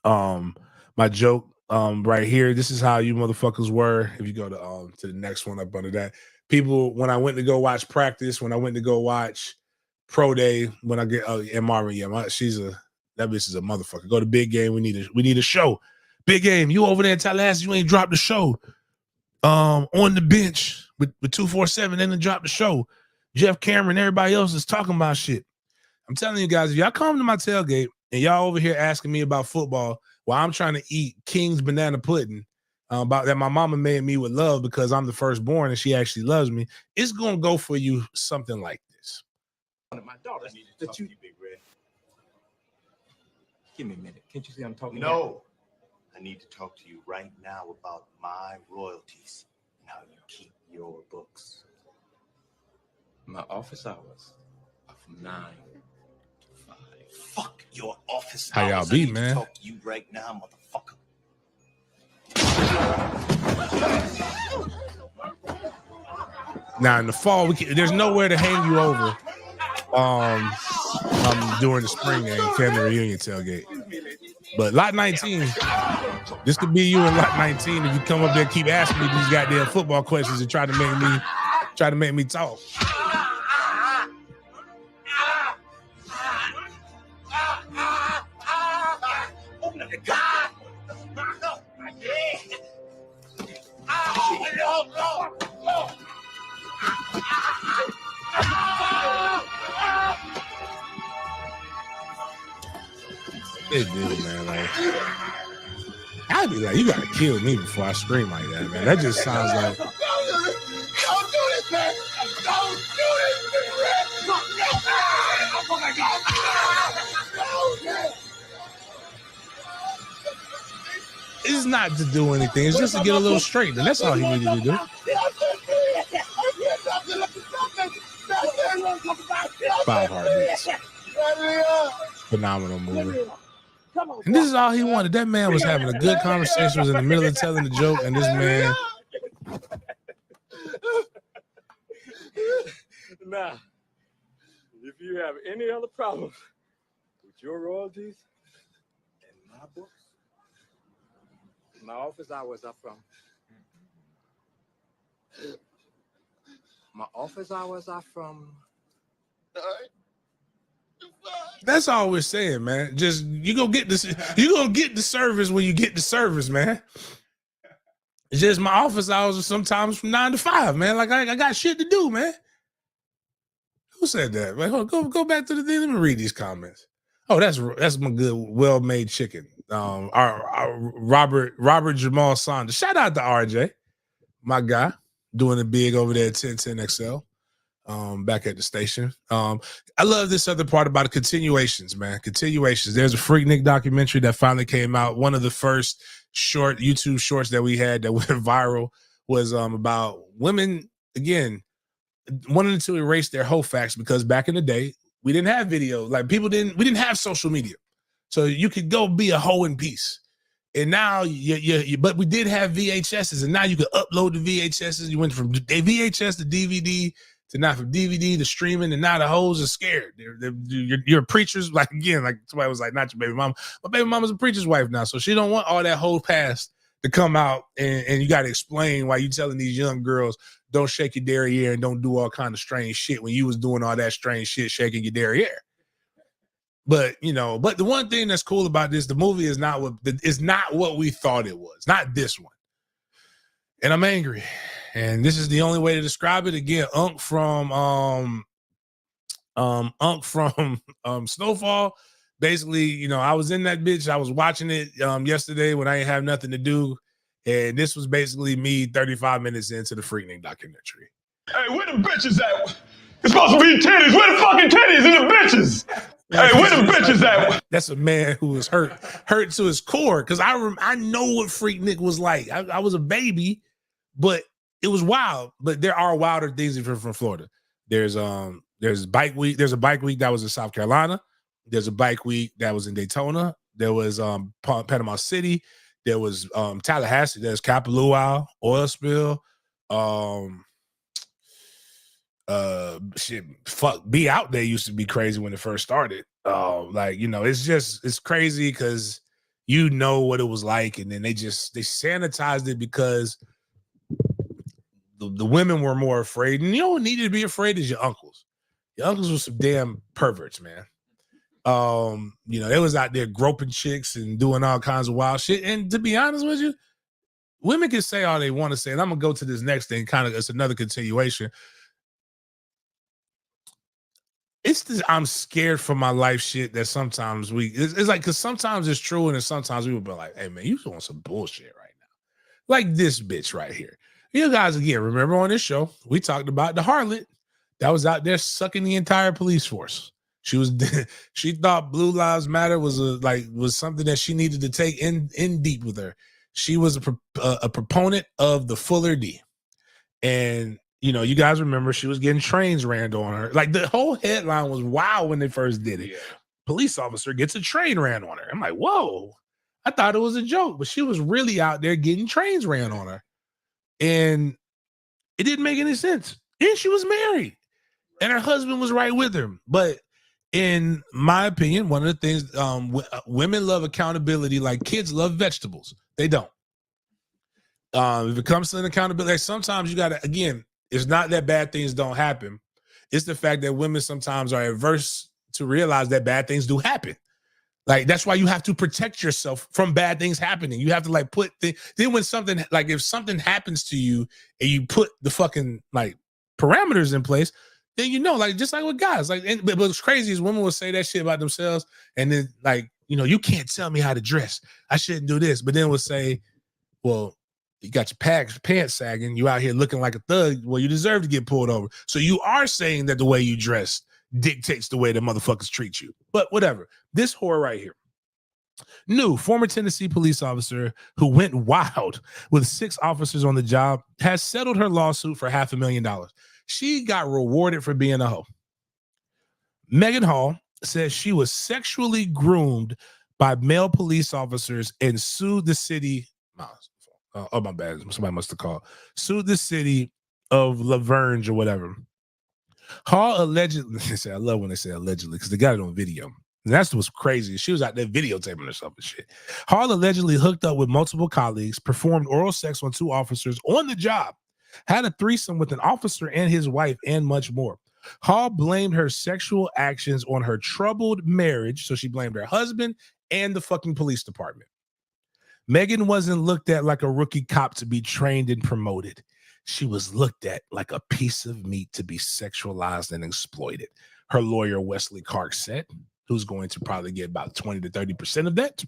My joke, right here. This is how you motherfuckers were. If you go to the next one up under that, people, when I went to go watch practice, when I went to go watch pro day, when I get and Marvin, that bitch is a motherfucker. Go to big game. We need a show. Big game. You over there in Tallahassee, you ain't dropped the show. On the bench with 247, then to drop the show. Jeff Cameron, everybody else is talking about shit. I'm telling you guys, if y'all come to my tailgate and y'all over here asking me about football while I'm trying to eat King's banana pudding, about that my mama made me with love because I'm the firstborn and she actually loves me, it's gonna go for you something like this. My daughter, I need to talk to you, Big Red. Give me a minute. Can't you see I'm talking? No. I need to talk to you right now about my royalties and how you keep your books. My office hours are from 9 to 5. Fuck your office How hours. y'all be, I need man? to talk to you right now, motherfucker. Now in the fall, there's nowhere to hang you over. During the spring game, family reunion tailgate. But lot 19, this could be you in lot 19 if you come up there and keep asking me these goddamn football questions and try to make me talk. They do, man. Like, I'd be like, you gotta kill me before I scream like that, man. That just sounds like. Don't do this, man! Don't do this, man! Oh my God! It's not to do anything. It's just to get a little straight, and that's all he needed to do. Five heartbeats. Phenomenal movie. And this is all he wanted. That man was having a good conversation, was in the middle of telling the joke, and this man. Now, if you have any other problems with your royalties and my books, my office hours are from. My office hours are from. That's all we're saying, man. Just you gonna get this. You gonna get the service when you get the service, man. It's just my office hours are sometimes from 9 to 5, man. Like I got shit to do, man. Who said that? Like, go back to the thing. Let me read these comments. Oh, that's my good, well-made chicken. Our Robert Jamal Sanders. Shout out to RJ, my guy, doing it big over there at 1010XL. Back at the station. I love this other part about the continuations, man. Continuations. There's a Freaknik documentary that finally came out. One of the first short YouTube shorts that we had that went viral was about women, again, wanting to erase their whole facts, because back in the day, we didn't have video. Like we didn't have social media. So you could go be a hoe in peace. And now but we did have VHSs, and now you could upload the VHSs. You went from VHS to DVD, to now from DVD to streaming, and now the hoes are scared. You're preachers, like again, like somebody was like, not your baby mama. My baby mama's a preacher's wife now, so she don't want all that whole past to come out, and you got to explain why you telling these young girls don't shake your derriere and don't do all kind of strange shit when you was doing all that strange shit shaking your derriere. But but the one thing that's cool about this, the movie is not what we thought it was. Not this one. And I'm angry. And this is the only way to describe it. Again, Unc from Snowfall. Basically, I was in that bitch. I was watching it yesterday when I didn't have nothing to do. And this was basically me 35 minutes into the Freaknik documentary. Hey, where the bitches at? It's supposed to be titties. Where the fucking titties and the bitches? Hey, where the bitches at? That's a man who was hurt to his core. Because I know what Freaknik was like. I was a baby, but it was wild. But there are wilder things if you're from Florida. There's bike week. There's a bike week that was in South Carolina. There's a bike week that was in Daytona. There was Panama City. There was Tallahassee. There's Kapalua, oil spill. Be Out There used to be crazy when it first started. It's crazy because what it was like, and then they sanitized it because the women were more afraid, and you don't need to be afraid is your uncles. Your uncles were some damn perverts, man. They was out there groping chicks and doing all kinds of wild shit. And to be honest with you, women can say all they want to say. And I'm gonna go to this next thing. It's another continuation. It's this I'm scared for my life shit that sometimes it's like, because sometimes it's true, and then sometimes we would be like, hey man, you doing some bullshit right now. Like this bitch right here. You guys, again, remember on this show, we talked about the harlot that was out there sucking the entire police force. She thought Blue Lives Matter was something that she needed to take in deep with her. She was a proponent of the Fuller D. And you guys remember she was getting trains ran on her. Like the whole headline was wild when they first did it. Yeah. Police officer gets a train ran on her. I'm like, whoa. I thought it was a joke, but she was really out there getting trains ran on her. And it didn't make any sense. And she was married. And her husband was right with her. But in my opinion, one of the things, women love accountability like kids love vegetables. They don't. If it comes to an accountability, sometimes you got to, again, it's not that bad things don't happen. It's the fact that women sometimes are averse to realize that bad things do happen. Like, that's why you have to protect yourself from bad things happening. You have to put then when something, if something happens to you and you put the fucking parameters in place, then just like with guys, but what's crazy is women will say that shit about themselves, and then you can't tell me how to dress. I shouldn't do this. But then we'll say, well, you got your pants sagging, you out here looking like a thug. Well, you deserve to get pulled over. So you are saying that the way you dress dictates the way the motherfuckers treat you. But whatever. This whore right here. New former Tennessee police officer who went wild with 6 officers on the job has settled her lawsuit for $500,000. She got rewarded for being a hoe. Megan Hall says she was sexually groomed by male police officers and sued the city. Oh, my bad. Somebody must have called. Sued the city of Laverne or whatever. Hall allegedly, I love when they say allegedly because they got it on video. And that's what's crazy. She was out there videotaping herself and shit. Hall allegedly hooked up with multiple colleagues, performed oral sex on 2 officers on the job, had a threesome with an officer and his wife, and much more. Hall blamed her sexual actions on her troubled marriage, so she blamed her husband and the fucking police department. Megan wasn't looked at like a rookie cop to be trained and promoted. She was looked at like a piece of meat to be sexualized and exploited. Her lawyer, Wesley Clark, said, who's going to probably get about 20 to 30% of that.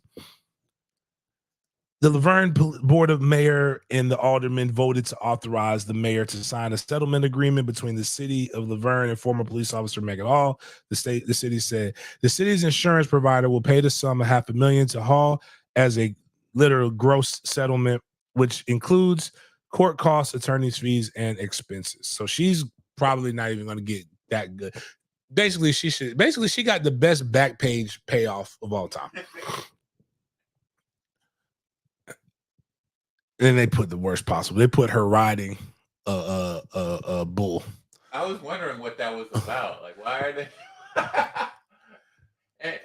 The Laverne Board of Mayor and the aldermen voted to authorize the mayor to sign a settlement agreement between the city of Laverne and former police officer Megan Hall. The city said the city's insurance provider will pay the sum of $500,000 to Hall as a literal gross settlement, which includes court costs, attorney's fees, and expenses. So she's probably not even going to get that good. Basically, she got the best back page payoff of all time. Then they put the worst possible. They put her riding a bull. I was wondering what that was about. Like, why are they?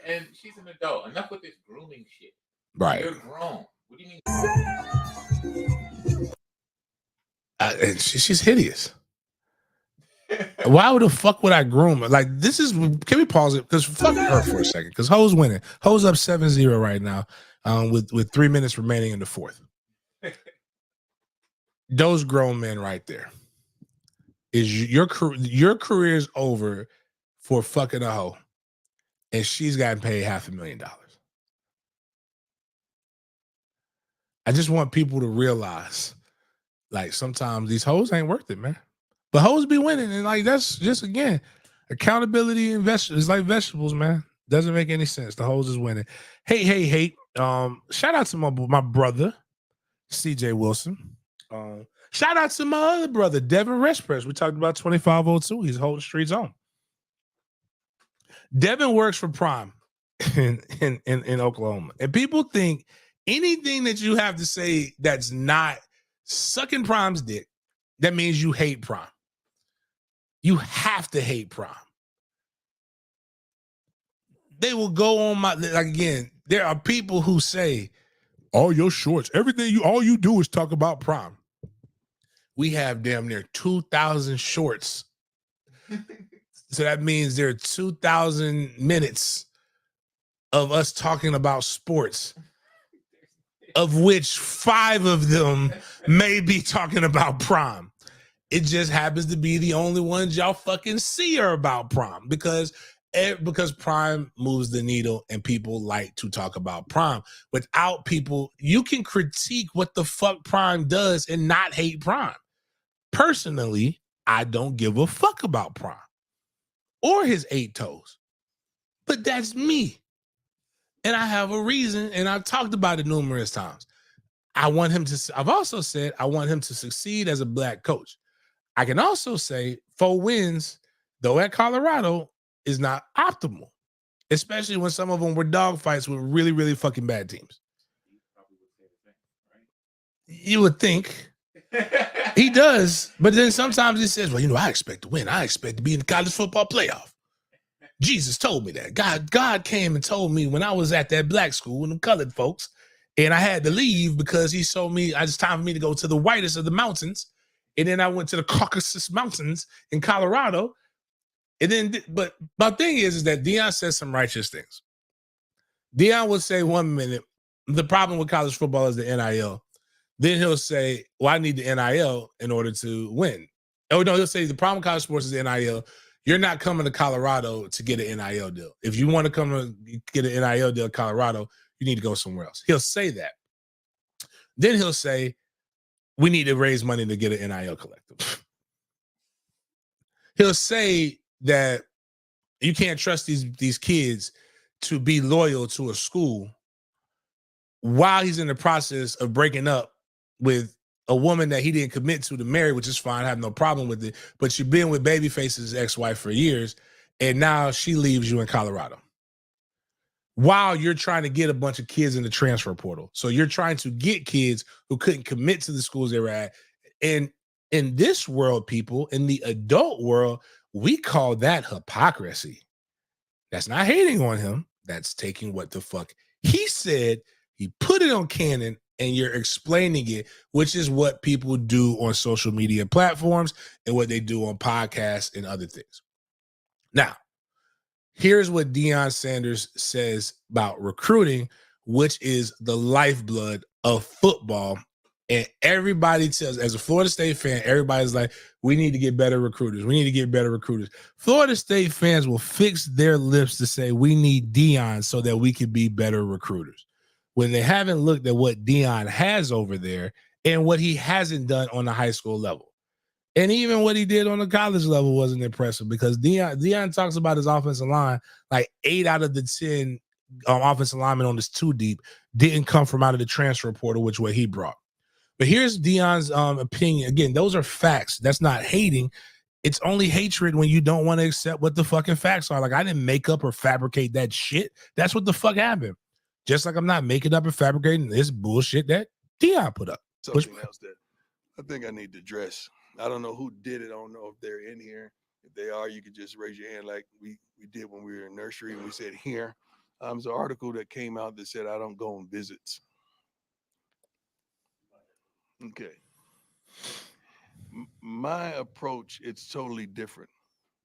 and she's an adult. Enough with this grooming shit. Right. You're grown. What do you mean? And she's hideous. Why the fuck would I groom her? Like, this is. Can we pause it? Because fuck her for a second. Because Ho's winning. Ho's up 7-0 right now, with 3 minutes remaining in the fourth. Those grown men right there. Is your career is over for fucking a hoe, and she's gotten paid $500,000. I just want people to realize, like, sometimes these hoes ain't worth it, man. But hoes be winning, and like that's just again accountability investors. It's like vegetables, man. Doesn't make any sense. The hoes is winning. Hey. Shout out to my brother, CJ Wilson. Shout out to my other brother, Devin Reshpress. We talked about 2502. He's holding streets on. Devin works for Prime in Oklahoma. And people think anything that you have to say that's not sucking Prime's dick, that means you hate Prime. You have to hate Prime. They will go on again, there are people who say, all your shorts, all you do is talk about Prime. We have damn near 2,000 shorts. So that means there are 2,000 minutes of us talking about sports, of which 5 of them may be talking about Prime. It just happens to be the only ones y'all fucking see are about Prime because Prime moves the needle and people like to talk about Prime. Without people, you can critique what the fuck Prime does and not hate Prime. Personally, I don't give a fuck about Prime or his 8 toes, but that's me. And I have a reason, and I've talked about it numerous times. I've also said I want him to succeed as a black coach. I can also say 4 wins, though at Colorado, is not optimal, especially when some of them were dogfights with really, really fucking bad teams. You would think he does, but then sometimes he says, well, I expect to win. I expect to be in the college football playoff. Jesus told me that. God came and told me when I was at that black school with the colored folks, and I had to leave because he told me it's time for me to go to the whitest of the mountains. And then I went to the Caucasus Mountains in Colorado. And then, but my thing is that Dion says some righteous things. Dion would say 1 minute, the problem with college football is the NIL. Then he'll say, well, I need the NIL in order to win. Oh, no, he'll say the problem with college sports is the NIL. You're not coming to Colorado to get an NIL deal. If you want to come to get an NIL deal in Colorado, you need to go somewhere else. He'll say that. Then he'll say, we need to raise money to get an NIL collective. He'll say that you can't trust these kids to be loyal to a school while he's in the process of breaking up with a woman that he didn't commit to marry, which is fine. I have no problem with it. But you've been with Babyface's ex-wife for years, and now she leaves you in Colorado. While you're trying to get a bunch of kids in the transfer portal. So you're trying to get kids who couldn't commit to the schools they were at. And in this world, people, in the adult world, we call that hypocrisy. That's not hating on him. That's taking what the fuck he said, he put it on canon, and you're explaining it, which is what people do on social media platforms and what they do on podcasts and other things. Now, here's what Dion Sanders says about recruiting, which is the lifeblood of football. And everybody tells, as a Florida State fan, everybody's like, we need to get better recruiters. We need to get better recruiters. Florida State fans will fix their lips to say we need Dion so that we can be better recruiters, when they haven't looked at what Dion has over there and what he hasn't done on the high school level. And even what he did on the college level wasn't impressive, because Dion talks about his offensive line, like 8 out of the 10 offensive linemen on this 2 deep didn't come from out of the transfer portal, which way he brought. But here's Dion's opinion. Again, those are facts. That's not hating. It's only hatred when you don't want to accept what the fucking facts are. Like, I didn't make up or fabricate that shit. That's what the fuck happened. Just like I'm not making up or fabricating this bullshit that Dion put up. Something else that I think I need to address. I don't know who did it. I don't know if they're in here. If they are, you could just raise your hand like we did when we were in nursery and we said here. There's an article that came out that said I don't go on visits. Okay. My approach, it's totally different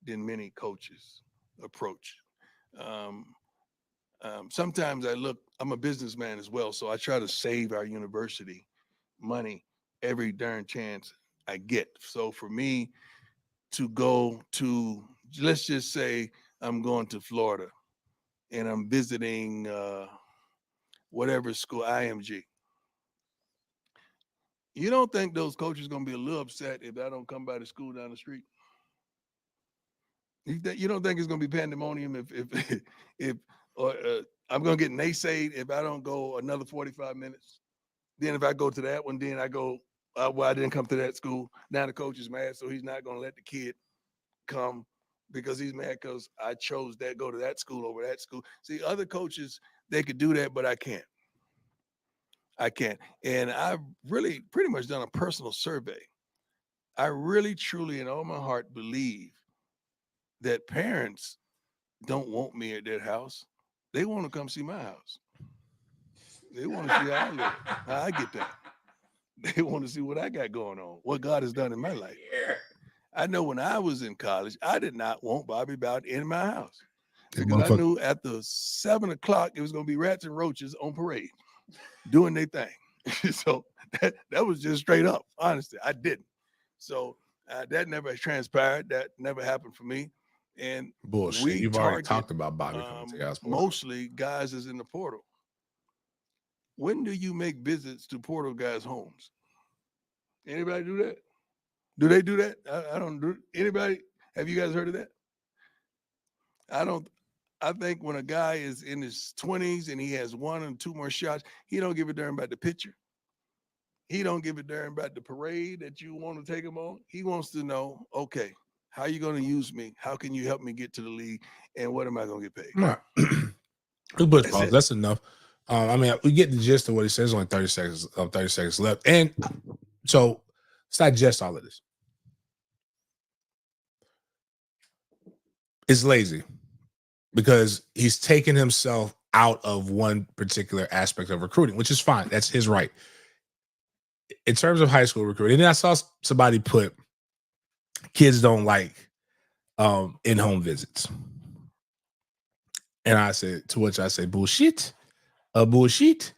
than many coaches' approach. Sometimes I'm a businessman as well, so I try to save our university money every darn chance I get. So for me to go to, let's just say I'm going to Florida and I'm visiting whatever school, IMG. You don't think those coaches going to be a little upset if I don't come by the school down the street? You don't think it's going to be pandemonium if I'm going to get naysayed if I don't go another 45 minutes? Then if I go to that one, then I go, well, I didn't come to that school. Now the coach is mad, so he's not going to let the kid come because he's mad because I chose that, go to that school over that school. See, other coaches, they could do that, but I can't. And I've really pretty much done a personal survey. I really, truly, in all my heart, believe that parents don't want me at their house. They want to come see my house. They want to see how I live, how I get that. They want to see what I got going on, what God has done in my life. I know when I was in college, I did not want Bobby Bowden in my house because I knew after 7 o'clock, it was going to be rats and roaches on parade doing their thing. So that was just straight up. Honestly, I didn't. So that never transpired. That never happened for me. And bullshit. You've already talked about Bobby coming to your house. Mostly guys is in the portal. When do you make visits to portal guys' homes? Anybody do that? Do they do that? I don't do. Anybody? Have you guys heard of that? I don't. I think when a guy is in his 20s and he has 1 and 2 more shots, he don't give a darn about the picture. He don't give a darn about the parade that you want to take him on. He wants to know, okay, how are you going to use me? How can you help me get to the league? And what am I going to get paid? Right. That's enough. I mean, we get the gist of what he says. Only 30 seconds left. And so let's digest all of this. It's lazy because he's taken himself out of one particular aspect of recruiting, which is fine. That's his right. In terms of high school recruiting, and I saw somebody put kids don't like in-home visits. And I said, to which I say, bullshit. Bullshit.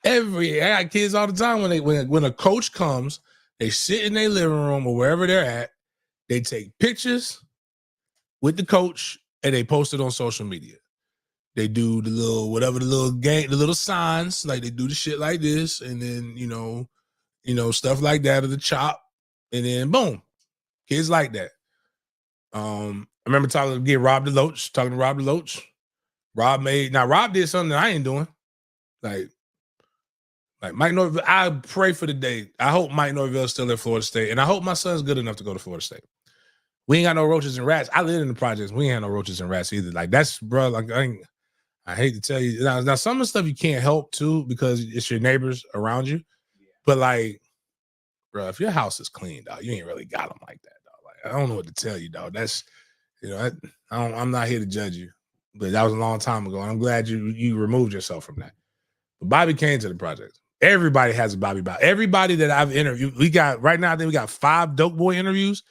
I got kids all the time when a coach comes, they sit in their living room or wherever they're at, they take pictures with the coach and they post it on social media. They do the little signs, like they do the shit like this, and then you know stuff like that, or the chop, and then boom, kids like that. I remember talking to Rob DeLoach. Rob did something that I ain't doing. Like Mike Norvell, I pray for the day. I hope Mike Norvell is still at Florida State, and I hope my son's good enough to go to Florida State. We ain't got no roaches and rats. I live in the projects. We ain't had no roaches and rats either. Like that's, bro. Like I hate to tell you. Now some of the stuff you can't help too because it's your neighbors around you. But like, bro, if your house is clean, dog, you ain't really got them like that, dog. Like I don't know what to tell you, dog. That's, you know, I'm not here to judge you, but that was a long time ago, and I'm glad you removed yourself from that. But Bobby came to the project. Everybody has a Bobby Bowden. Everybody that I've interviewed, we got right now. I think we got 5 Dope Boy interviews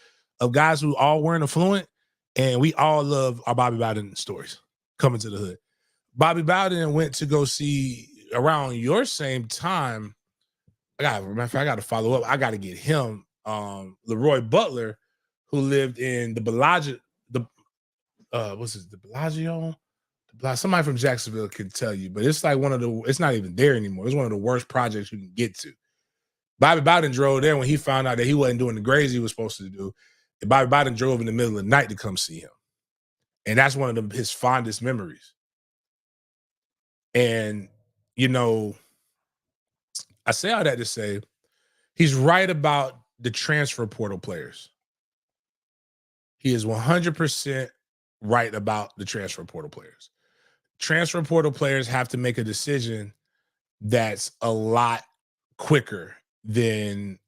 of guys who all weren't affluent, and we all love our Bobby Bowden stories coming to the hood. Bobby Bowden went to go see around your same time. I got to follow up. I got to get him. Leroy Butler, who lived in the Bellagio, the Bellagio? Somebody from Jacksonville can tell you, but it's like it's not even there anymore. It's one of the worst projects you can get to. Bobby Bowden drove there when he found out that he wasn't doing the grades he was supposed to do. And Bobby Bowden drove in the middle of the night to come see him. And that's one of his fondest memories. And, you know, I say all that to say he's right about the transfer portal players. He is 100% right about the transfer portal players. Transfer portal players have to make a decision that's a lot quicker than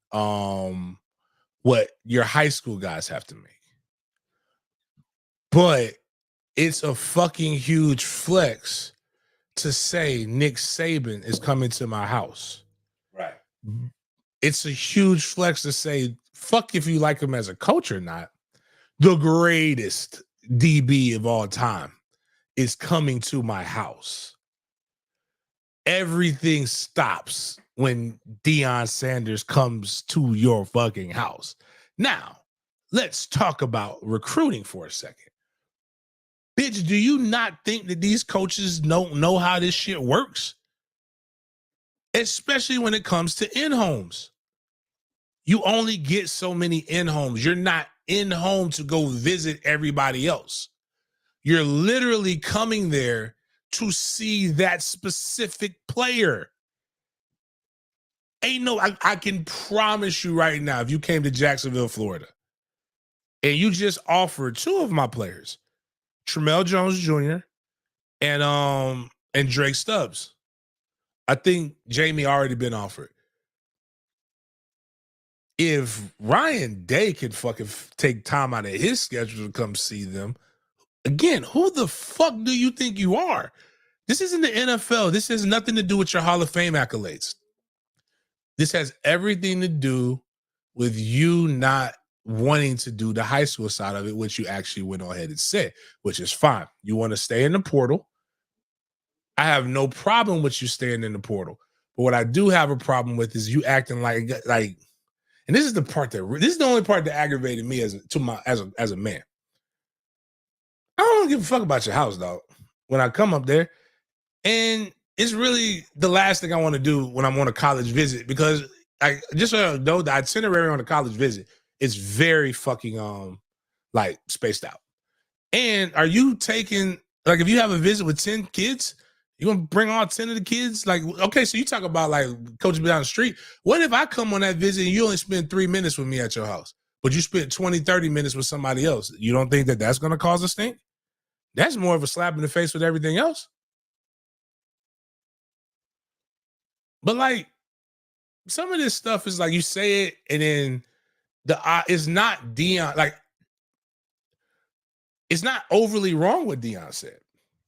what your high school guys have to make. But it's a fucking huge flex to say Nick Saban is coming to my house. Right. It's a huge flex to say, fuck if you like him as a coach or not. The greatest DB of all time is coming to my house. Everything stops when Dion Sanders comes to your fucking house. Now, let's talk about recruiting for a second. Bitch, do you not think that these coaches don't know how this shit works? Especially when it comes to in-homes. You only get so many in-homes. You're not in-home to go visit everybody else. You're literally coming there to see that specific player. I can promise you right now, if you came to Jacksonville, Florida, and you just offered 2 of my players, Tramel Jones Jr. and Drake Stubbs. I think Jamie already been offered. If Ryan Day can fucking take time out of his schedule to come see them, again, who the fuck do you think you are? This isn't the NFL. This has nothing to do with your Hall of Fame accolades. This has everything to do with you not wanting to do the high school side of it, which you actually went on ahead and said, which is fine. You want to stay in the portal. I have no problem with you staying in the portal. But what I do have a problem with is you acting like, and this is the part this is the only part that aggravated me as a man. I don't give a fuck about your house, dog. When I come up there, and it's really the last thing I want to do when I'm on a college visit, because just so you know, the itinerary on a college visit is very fucking like spaced out. And are you taking, like, if you have a visit with 10 kids, you gonna bring all 10 of the kids? Like, okay, so you talk about like coaching down the street. What if I come on that visit and you only spend 3 minutes with me at your house, but you spent 20, 30 minutes with somebody else? You don't think that that's gonna cause a stink? That's more of a slap in the face with everything else. But like, some of this stuff is like you say it, and then it's not Dion. Like, it's not overly wrong what Dion said.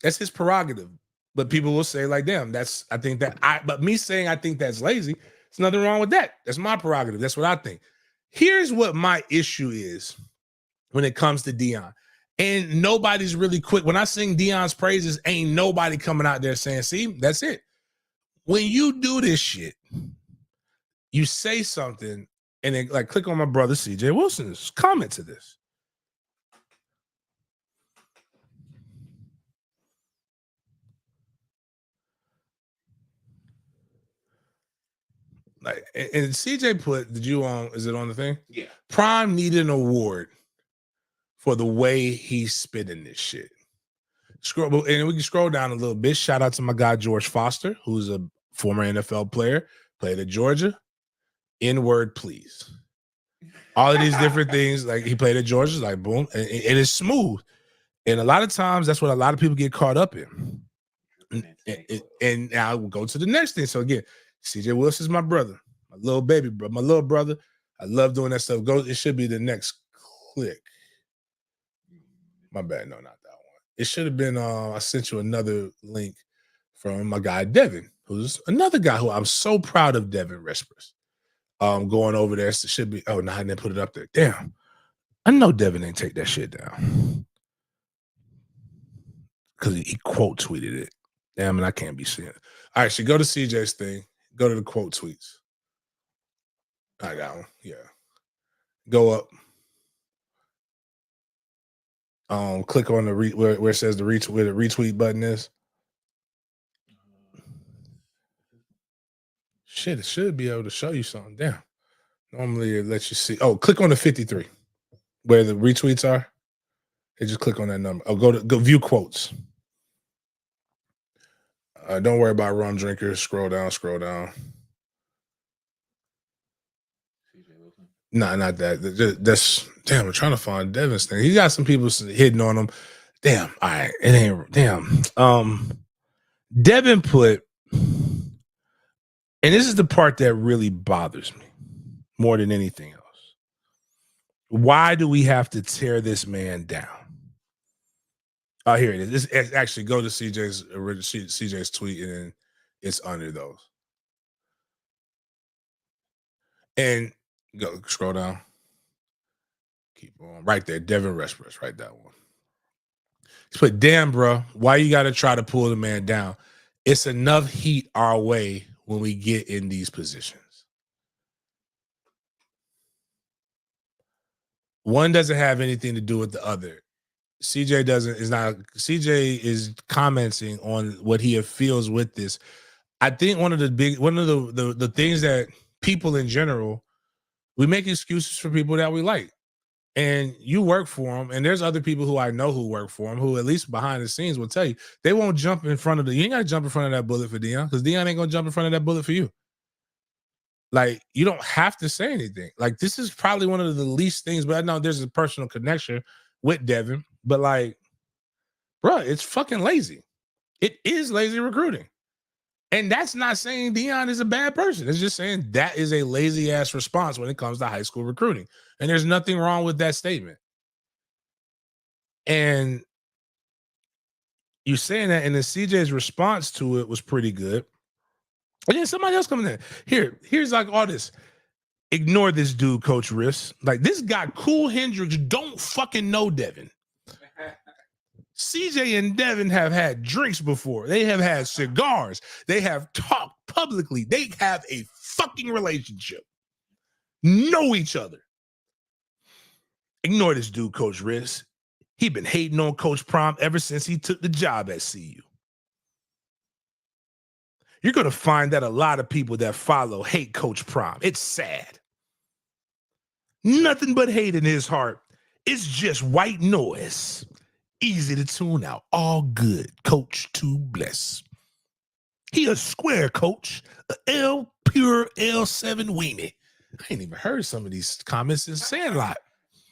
That's his prerogative. But people will say, like, damn, but me saying I think that's lazy, there's nothing wrong with that. That's my prerogative. That's what I think. Here's what my issue is when it comes to Dion. And nobody's really quick. When I sing Dion's praises, ain't nobody coming out there saying, see, that's it. When you do this shit, you say something, and then like click on my brother CJ Wilson's comment to this. Like, and CJ put, is it on the thing? Yeah. Prime needed an award for the way he's spitting this shit. And we can scroll down a little bit. Shout out to my guy George Foster, who's a former NFL player, played at Georgia. N-word, please. All of these different things. Like he played at Georgia, like boom, and it is smooth. And a lot of times, that's what a lot of people get caught up in. And now we'll go to the next thing. So again, CJ Wilson's my brother, my little baby brother, my little brother. I love doing that stuff. It should be the next click. My bad. No, not that one. It should have been. I sent you another link from my guy Devin, who's another guy who I'm so proud of. Devin Respers. Going over there. So it should be. Oh no, I didn't put it up there. Damn. I know Devin ain't take that shit down because he quote tweeted it. Damn, and I can't be seeing it. All right, so go to CJ's thing. Go to the quote tweets. I got one. Yeah. Go up. Click on the where it says the retweet, where the retweet button is. Shit, it should be able to show you something. Damn. Normally it lets you see. Oh, click on the 53 where the retweets are. Hey, just click on that number. Oh, go view quotes. Don't worry about rum drinkers. Scroll down. Nah, not that. That's damn. I'm trying to find Devin's thing. He got some people hitting on him. Damn. All right. It ain't. Damn. Devin put, and this is the part that really bothers me more than anything else. Why do we have to tear this man down? Oh, here it is. This actually go to CJ's tweet, and then it's under those. And go scroll down. Keep on right there. Devin Respers, right that one. He's put, damn, bro, why you got to try to pull the man down? It's enough heat our way when we get in these positions. One doesn't have anything to do with the other. CJ is commenting on what he feels with this. I think one of the things that people in general, we make excuses for people that we like. And you work for them, and there's other people who I know who work for them who, at least behind the scenes, will tell you they won't jump in front of you ain't got to jump in front of that bullet for Dion, because Dion ain't gonna jump in front of that bullet for you. Like, you don't have to say anything. Like, this is probably one of the least things, but I know there's a personal connection with Devin, but like, bro, it's fucking lazy. It is lazy recruiting. And that's not saying Dion is a bad person. It's just saying that is a lazy ass response when it comes to high school recruiting. And there's nothing wrong with that statement. And you saying that, and then CJ's response to it was pretty good. And then somebody else coming in. Here's like all this. Ignore this dude, Coach Riss. Like, this guy, Cool Hendricks, don't fucking know Devin. CJ and Devin have had drinks before. They have had cigars. They have talked publicly. They have a fucking relationship. Know each other. Ignore this dude, Coach Riss. He been hating on Coach Prom ever since he took the job at CU. You're going to find that a lot of people that follow hate Coach Prom. It's sad. Nothing but hate in his heart. It's just white noise. Easy to tune out. All good. Coach to bless. He a square coach. A pure L7 weenie. I ain't even heard some of these comments in Sandlot.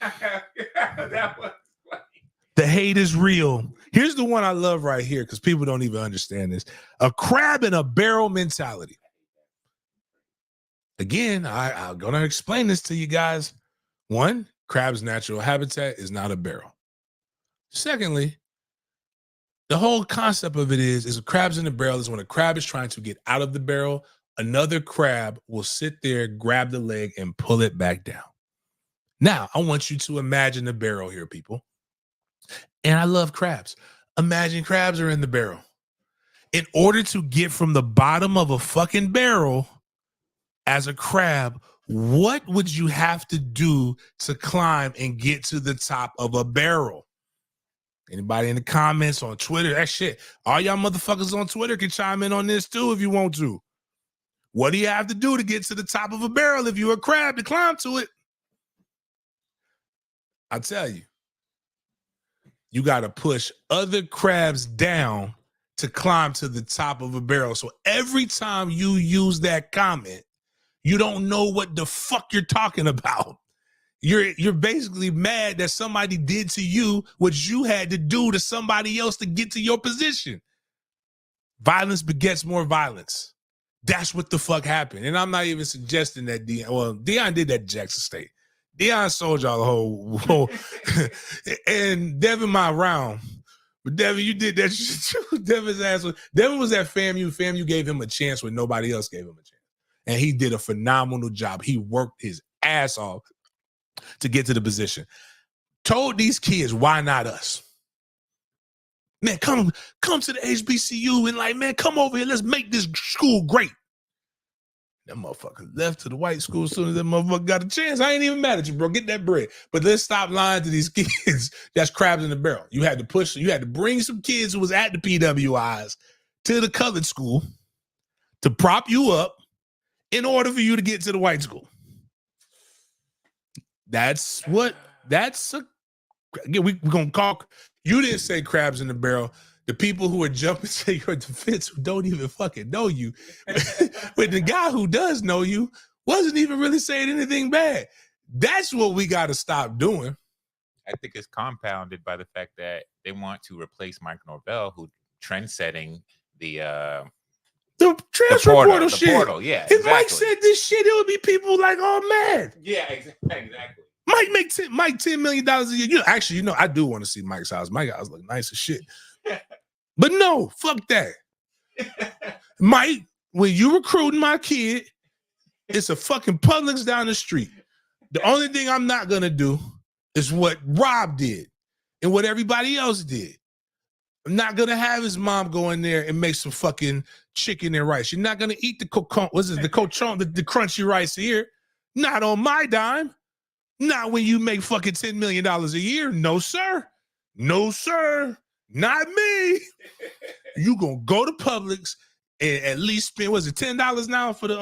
That was funny. The hate is real. Here's the one I love right here, because people don't even understand this. A crab in a barrel mentality. Again, I'm going to explain this to you guys. One, crab's natural habitat is not a barrel. Secondly, the whole concept of it is a crab's in the barrel is when a crab is trying to get out of the barrel, another crab will sit there, grab the leg, and pull it back down. Now, I want you to imagine the barrel here, people. And I love crabs. Imagine crabs are in the barrel. In order to get from the bottom of a fucking barrel as a crab, what would you have to do to climb and get to the top of a barrel? Anybody in the comments on Twitter? That shit. All y'all motherfuckers on Twitter can chime in on this too if you want to. What do you have to do to get to the top of a barrel if you're a crab to climb to it? I tell you, you got to push other crabs down to climb to the top of a barrel. So every time you use that comment, you don't know what the fuck you're talking about. You're basically mad that somebody did to you what you had to do to somebody else to get to your position. Violence begets more violence. That's what the fuck happened. And I'm not even suggesting that Dion did that at Jackson State. Dion sold y'all the whole and Devin my round. But Devin, you did that shit too. Devin's ass Devin was at FAMU. FAMU gave him a chance when nobody else gave him a chance. And he did a phenomenal job. He worked his ass off to get to the position. Told these kids, why not us? Man, come to the HBCU and like, man, come over here. Let's make this school great. That motherfucker left to the white school as soon as that motherfucker got a chance. I ain't even mad at you, bro. Get that bread. But let's stop lying to these kids. That's crabs in the barrel. You had to bring some kids who was at the PWIs to the colored school to prop you up in order for you to get to the white school. We're gonna call. You didn't say crabs in the barrel. The people who are jumping to your defense who don't even fucking know you, but the guy who does know you wasn't even really saying anything bad. That's what we got to stop doing. I think it's compounded by the fact that they want to replace Mike Norvell, who trend-setting the transfer portal shit. Yeah, if Mike said this shit, it would be people like, oh man. Yeah, exactly. Mike $10 million a year. I do want to see Mike's house. Mike's house look nice as shit. But no, fuck that. Mike, when you recruiting my kid, it's a fucking Publix down the street. The only thing I'm not gonna do is what Rob did and what everybody else did. I'm not gonna have his mom go in there and make some fucking chicken and rice. You're not gonna eat the crunchy rice here. Not on my dime. Not when you make fucking $10 million a year. No, sir. No, sir. Not me. You gonna go to Publix and at least spend, was it $10 now for the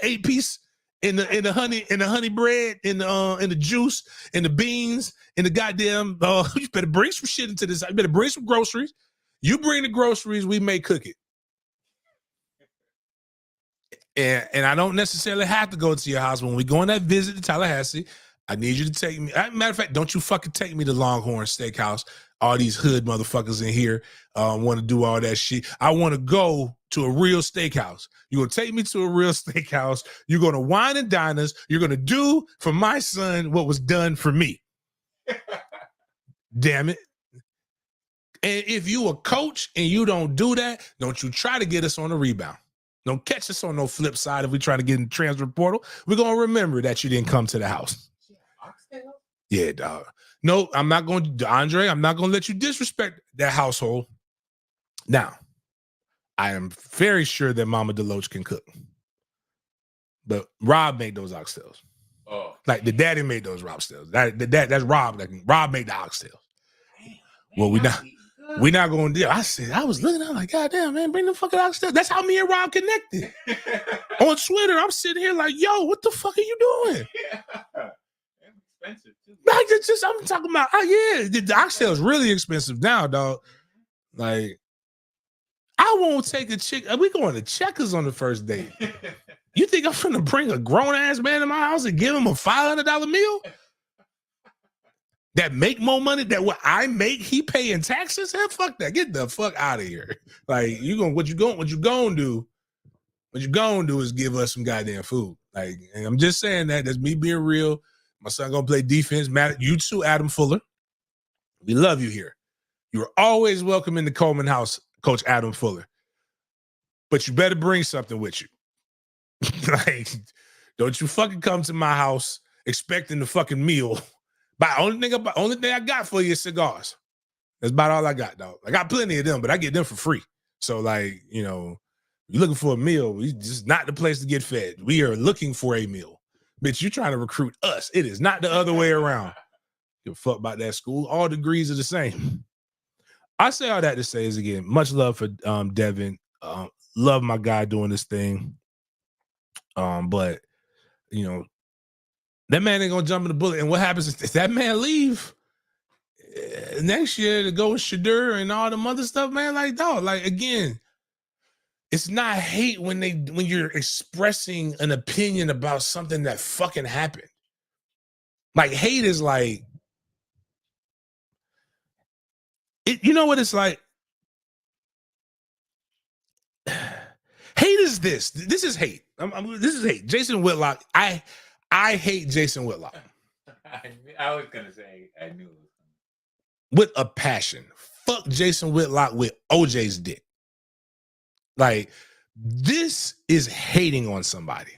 8-piece in the honey bread, in the juice, in the beans, in the goddamn you better bring some shit into this. You better bring some groceries. You bring the groceries, we may cook it. And I don't necessarily have to go to your house. When we go on that visit to Tallahassee, I need you to take me. Matter of fact, don't you fucking take me to Longhorn Steakhouse. All these hood motherfuckers in here want to do all that shit. I want to go to a real steakhouse. You're going to take me to a real steakhouse. You're going to wine and dine us. You're going to do for my son what was done for me. Damn it. And if you a coach and you don't do that, don't you try to get us on the rebound. Don't catch us on no flip side if we try to get in the transfer portal. We're going to remember that you didn't come to the house. Yeah, dog. No, I'm not going to, Andre, I'm not going to let you disrespect that household. Now, I am very sure that Mama Deloach can cook. But Rob made those oxtails. Oh. Like the daddy made those oxtails. That's Rob. Like, Rob made the oxtails. Well, we're not going to do it. I was looking at it like, God damn, man, bring the fucking oxtails. That's how me and Rob connected. On Twitter, I'm sitting here like, yo, what the fuck are you doing? Yeah. Expensive too. Like, I'm talking about, the oxtail is really expensive now, dog. Like, I won't take a chick. We going to Checkers on the first date. You think I'm finna bring a grown ass man to my house and give him a $500 meal? That make more money than what I make? He paying taxes? Hell, fuck that. Get the fuck out of here. Like, what you gonna do is give us some goddamn food. Like, and I'm just saying that's me being real. My son gonna play defense. Matt, you too, Adam Fuller. We love you here. You're always welcome in the Coleman house, Coach Adam Fuller. But you better bring something with you. Like, don't you fucking come to my house expecting the fucking meal. But only thing I got for you is cigars. That's about all I got, dog. I got plenty of them, but I get them for free. So, like, you're looking for a meal. It's just not the place to get fed. We are looking for a meal. Bitch, you're trying to recruit us. It is not the other way around. Give a fuck about that school. All degrees are the same. I say all that to say is, again, much love for Devin. Love my guy doing this thing. But, that man ain't gonna jump in the bullet. And what happens if that man leave next year to go with Shadur and all the other stuff, man? Like, dog, like, again, it's not hate when you're expressing an opinion about something that fucking happened. Like hate is like it. You know what it's like? Hate is this. This is hate. This is hate. Jason Whitlock. I hate Jason Whitlock. I was gonna say I knew it was with a passion. Fuck Jason Whitlock with OJ's dick. Like this is hating on somebody.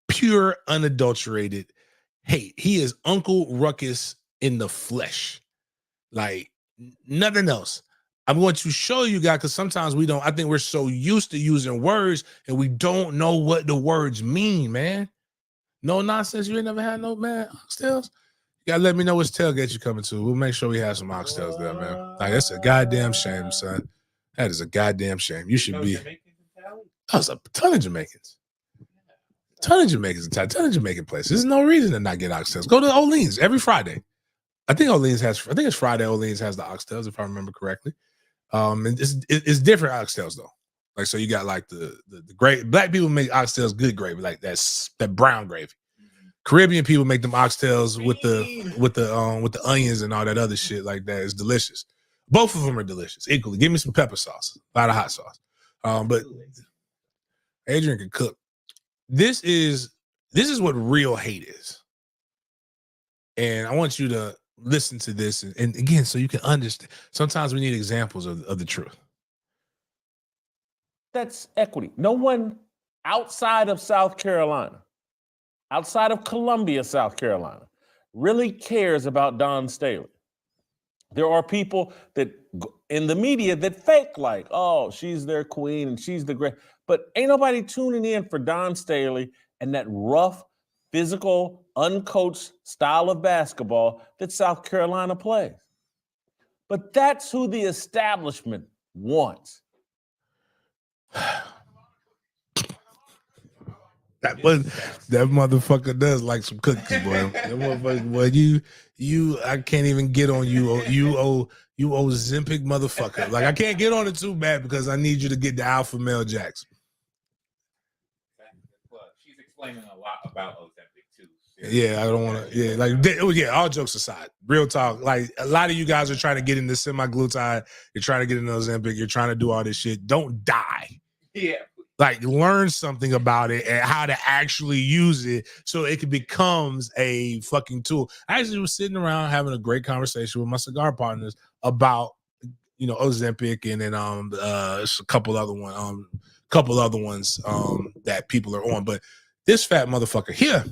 Pure, unadulterated hate. He is Uncle Ruckus in the flesh. Like nothing else. I'm going to show you guys because sometimes we don't. I think we're so used to using words and we don't know what the words mean, man. No nonsense. You ain't never had no man oxtails. You gotta let me know which tailgate you coming to. We'll make sure we have some oxtails there, man. Like that's a goddamn shame, son. That is a goddamn shame. You should be. There's a ton of Jamaicans. Ton of Jamaicans, ton of Jamaican places. There's no reason to not get oxtails. Go to Olean's every Friday. I think it's Friday. Olean's has the oxtails, if I remember correctly. And it's different oxtails though. Like so, you got like the gravy. Black people make oxtails good gravy, like that brown gravy. Caribbean people make them oxtails with the onions and all that other shit like that. It's delicious. Both of them are delicious equally. Give me some pepper sauce, a lot of hot sauce. But Adrian can cook. This is what real hate is, and I want you to listen to this and again so you can understand. Sometimes we need examples of the truth. That's equity. No one outside of South Carolina, outside of Columbia, South Carolina, really cares about Dawn Staley. There are people that in the media that fake like, oh, she's their queen and she's the great, but ain't nobody tuning in for Dawn Staley and that rough, physical, uncoached style of basketball that South Carolina plays. But that's who the establishment wants. That motherfucker does like some cookies, boy. That motherfucker, boy, you, I can't even get on you. You Ozempic motherfucker. Like I can't get on it too bad because I need you to get the alpha male jacks. well, she's explaining a lot about Ozempic too. Yeah, I don't want to. Yeah, like all jokes aside, real talk. Like a lot of you guys are trying to get into semaglutide. You're trying to get into Ozempic. You're trying to do all this shit. Don't die. Yeah. Like learn something about it and how to actually use it so it becomes a fucking tool. I actually was sitting around having a great conversation with my cigar partners about, Ozempic and then a couple other ones that people are on. But this fat motherfucker here,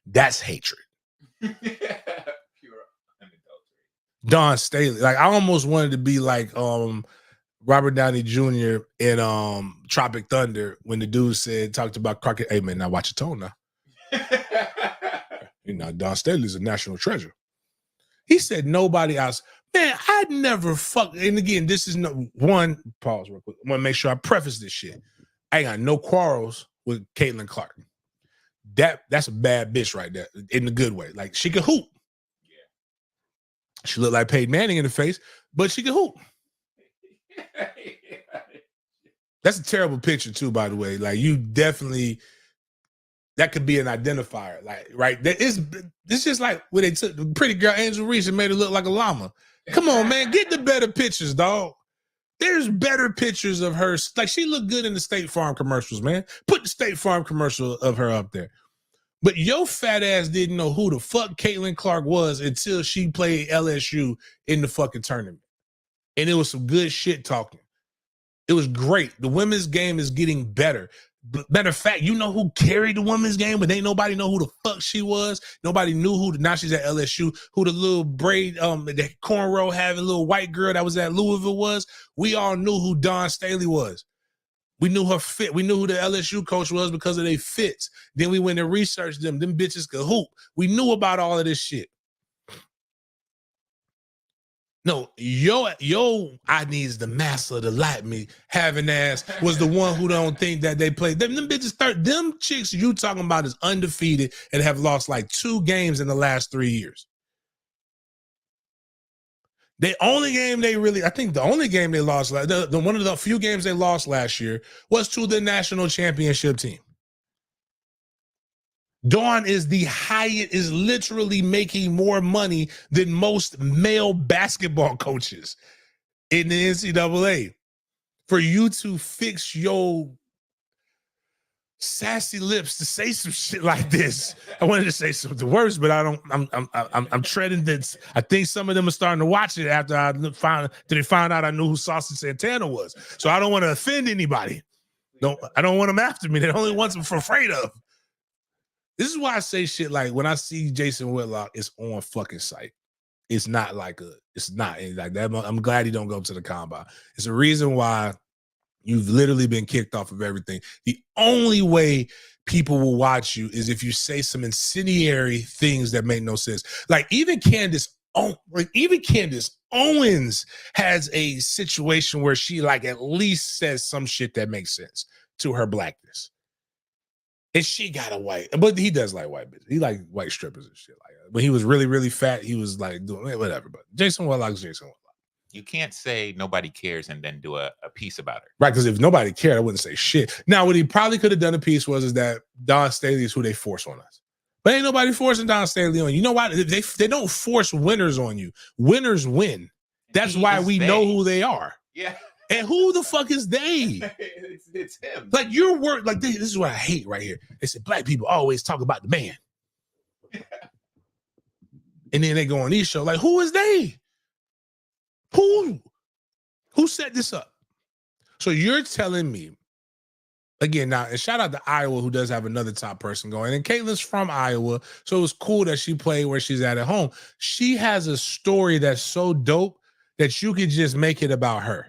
that's hatred. Pure Dawn Staley. Like I almost wanted to be like Robert Downey Jr. in Tropic Thunder when the dude talked about Crockett. Hey man, now watch your tone now. Dawn Staley's a national treasure. He said nobody else. Man, I'd never fuck. And again, this is one pause real quick. I want to make sure I preface this shit. I ain't got no quarrels with Caitlin Clark. That's a bad bitch right there in a good way. Like she can hoop. Yeah. She looked like Peyton Manning in the face, but she can hoop. That's a terrible picture too, by the way. Like you definitely, that could be an identifier. Like, right? This just like when they took the pretty girl Angel Reese and made her look like a llama. Come on, man, get the better pictures, dog. There's better pictures of her. Like she looked good in the State Farm commercials, man. Put the State Farm commercial of her up there. But your fat ass didn't know who the fuck Caitlin Clark was until she played LSU in the fucking tournament. And it was some good shit talking. It was great. The women's game is getting better. Matter of fact, you know who carried the women's game, but ain't nobody know who the fuck she was. Nobody knew now she's at LSU, who the little braid, the cornrow having little white girl that was at Louisville was. We all knew who Dawn Staley was. We knew her fit. We knew who the LSU coach was because of their fits. Then we went and researched them. Them bitches could hoop. We knew about all of this shit. No, yo, I needs the master to like me. Having ass was the one who don't think that they played. Them bitches, them chicks you talking about is undefeated and have lost like 2 games in the last 3 years. The only game they lost, one of the few games they lost last year was to the national championship team. Dawn is is literally making more money than most male basketball coaches in the NCAA. For you to fix your sassy lips to say some shit like this, I wanted to say something worse, but I don't. I'm treading this. I think some of them are starting to watch it after they found out I knew who Saucy Santana was. So I don't want to offend anybody. I don't want them after me. They're the only ones I'm afraid of. This is why I say shit like when I see Jason Whitlock, it's on fucking sight. It's not like it's not like that. I'm glad he don't go to the combine. It's a reason why you've literally been kicked off of everything. The only way people will watch you is if you say some incendiary things that make no sense. Like even Candace Owens has a situation where she like at least says some shit that makes sense to her blackness. And she got a white, but he does like white bitches. He like white strippers and shit like that. When he was really, really fat, he was like doing whatever. But Jason Whitlock's Jason Whitlock. You can't say nobody cares and then do a piece about her. Right, because if nobody cared, I wouldn't say shit. Now, what he probably could have done a piece is that Don Staley is who they force on us. But ain't nobody forcing Don Staley on you. You know why? They don't force winners on you. Winners win. That's why we know who they are. Yeah. And who the fuck is they? It's him. Like your word, like this is what I hate right here. They said black people always talk about the man. And then they go on these shows like, who is they? Who set this up? So you're telling me, again, now, and shout out to Iowa, who does have another top person going. And Caitlin's from Iowa, so it was cool that she played where she's at home. She has a story that's so dope that you could just make it about her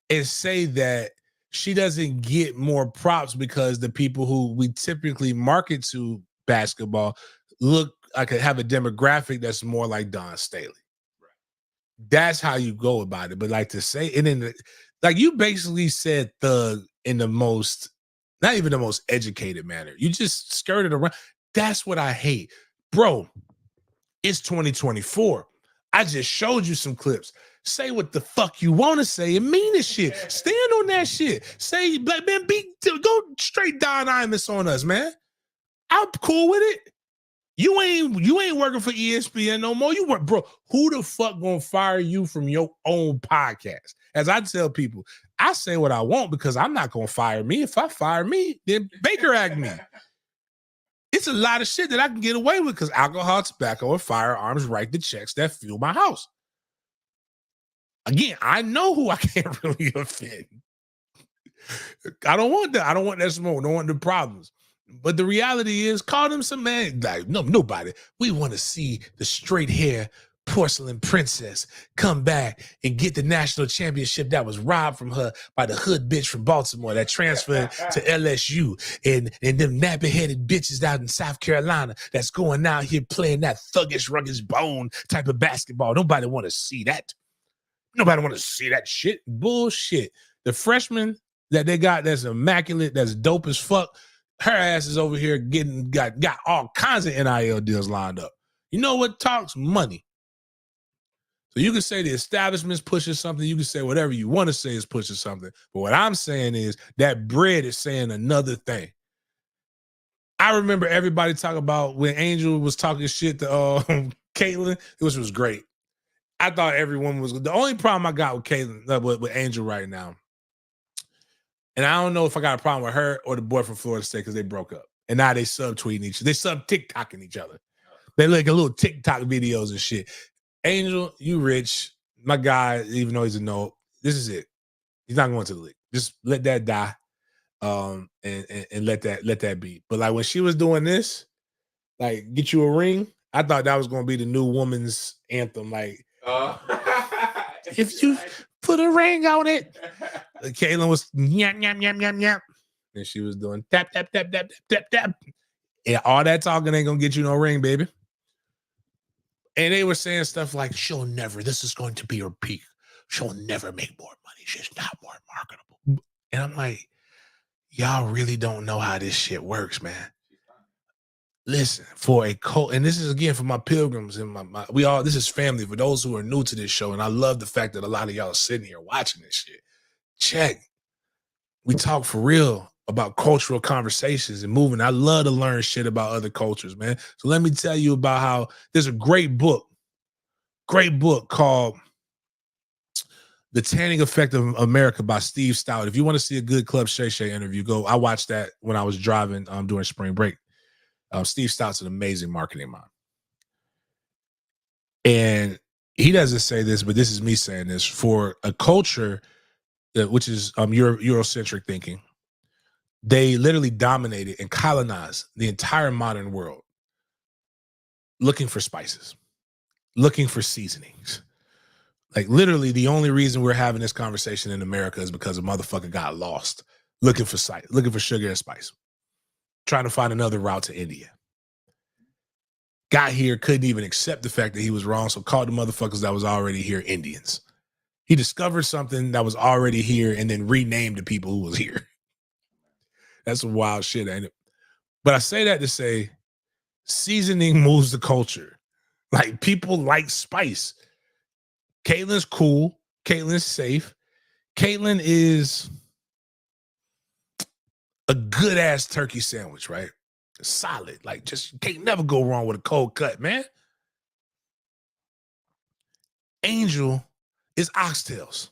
and say that she doesn't get more props because the people who we typically market to basketball look like have a demographic that's more like Don Staley. That's how you go about it. But like to say, and then like you basically said thug in the most, not even the most educated manner. You just skirted around. That's what I hate. Bro, it's 2024. I just showed you some clips. Say what the fuck you want to say and mean this shit. Stand on that shit. Say, black man, go straight Don Imus on us, man. I'm cool with it. You ain't working for ESPN no more. You work, bro. Who the fuck gonna fire you from your own podcast? As I tell people, I say what I want because I'm not gonna fire me. If I fire me, then Baker Act me. It's a lot of shit that I can get away with because alcohol, tobacco, and firearms write the checks that fuel my house. Again, I know who I can't really offend. I don't want that. I don't want that smoke. I don't want the problems. But the reality is, call them some man. Like, no, nobody. We want to see the straight hair porcelain princess come back and get the national championship that was robbed from her by the hood bitch from Baltimore that transferred to LSU and them nappy-headed bitches out in South Carolina that's going out here playing that thuggish, ruggish bone type of basketball. Nobody want to see that. Nobody want to see that shit. Bullshit. The freshman that they got that's immaculate, that's dope as fuck, her ass is over here got all kinds of NIL deals lined up. You know what talks? Money. So you can say the establishment's pushing something. You can say whatever you want to say is pushing something. But what I'm saying is that bread is saying another thing. I remember everybody talking about when Angel was talking shit to Caitlyn, which was great. I thought everyone was the only problem I got with Caitlyn, with Angel right now. And I don't know if I got a problem with her or the boy from Florida State because they broke up. And now they subtweeting each other. They sub-TikToking each other. They like a little TikTok videos and shit. Angel, you rich. My guy, even though he's a no, this is it. He's not going to the league. Just let that die. And let that be. But like when she was doing this, like get you a ring, I thought that was going to be the new woman's anthem. Like, if you put a ring on it. Caitlyn was yap, yap, yap, yap, yap. And she was doing tap, tap, tap, tap, tap, tap. And all that talking ain't gonna get you no ring, baby. And they were saying stuff like, she'll never, this is going to be her peak. She'll never make more money. She's not more marketable. And I'm like, y'all really don't know how this shit works, man. Listen, for a cult, and this is again for my pilgrims and this is family for those who are new to this show. And I love the fact that a lot of y'all are sitting here watching this shit. Check. We talk for real. about cultural conversations and moving. I love to learn shit about other cultures, man. So let me tell you about how there's a great book called The Tanning Effect of America by Steve Stout. If you want to see a good Club Shay Shay interview, go. I watched that when I was driving during spring break. Steve Stout's an amazing marketing mind. And he doesn't say this, but this is me saying this. For a culture which is Eurocentric thinking, they literally dominated and colonized the entire modern world looking for spices, looking for seasonings. Like literally the only reason we're having this conversation in America is because a motherfucker got lost looking for sugar and spice, trying to find another route to India. Got here, couldn't even accept the fact that he was wrong, so called the motherfuckers that was already here Indians. He discovered something that was already here and then renamed the people who was here. That's some wild shit, ain't it? But I say that to say seasoning moves the culture. Like people like spice. Caitlin's cool. Caitlin's safe. Caitlin is a good ass turkey sandwich, right? Solid. Like just can't never go wrong with a cold cut, man. Angel is oxtails.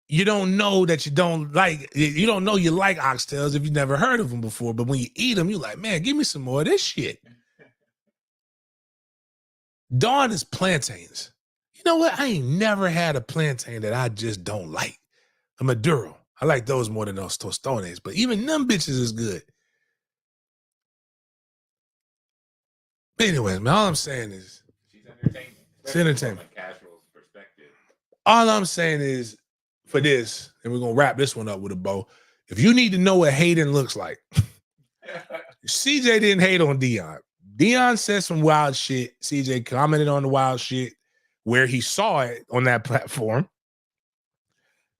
You don't know that you don't like, you don't know you like oxtails if you've never heard of them before, but when you eat them, you're like, man, give me some more of this shit. Dawn is plantains. You know what? I ain't never had a plantain that I just don't like. A Maduro. I like those more than those tostones, but even them bitches is good. Anyways, man, all I'm saying is She's entertaining. It's entertainment. From a casual's perspective. All I'm saying is for this, and we're gonna wrap this one up with a bow. If you need to know what hating looks like, CJ didn't hate on Dion. Dion said some wild shit. CJ commented on the wild shit where he saw it on that platform.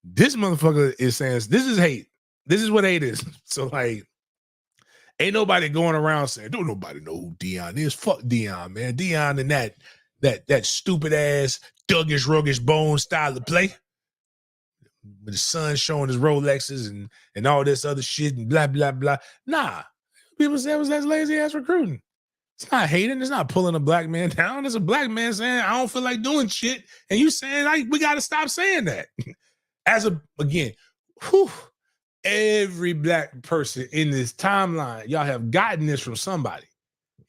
This motherfucker is saying this is hate. This is what hate is. So like, ain't nobody going around saying, don't nobody know who Dion is. Fuck Dion, man. Dion and that stupid ass Dougish Ruggish Bone style of play. With the son showing his Rolexes and all this other shit and blah, blah, blah. Nah. People say it was that lazy ass recruiting. It's not hating. It's not pulling a black man down. It's a black man saying, I don't feel like doing shit. And you saying, like, we got to stop saying that. Every black person in this timeline, y'all have gotten this from somebody.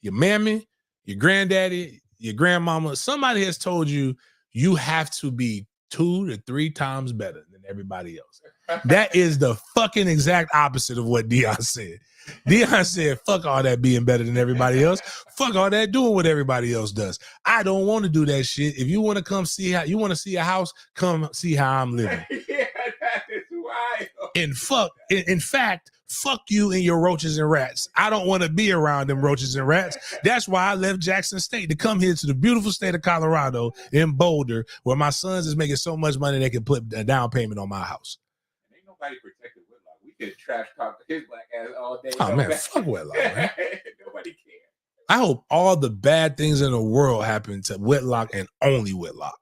Your mammy, your granddaddy, your grandmama. Somebody has told you you have to be 2 to 3 times better than everybody else. That is the fucking exact opposite of what Dion said. Dion said, fuck all that being better than everybody else. Fuck all that doing what everybody else does. I don't want to do that shit. If you want to come see how you want to see a house, come see how I'm living. Yeah, that is wild. And in fact, fuck you and your roaches and rats. I don't want to be around them roaches and rats. That's why I left Jackson State to come here to the beautiful state of Colorado in Boulder, where my sons is making so much money they can put a down payment on my house. Ain't nobody protected Whitlock. We could trash talk his black ass all day. Oh man, fuck Whitlock, man. Nobody cares. I hope all the bad things in the world happen to Whitlock and only Whitlock.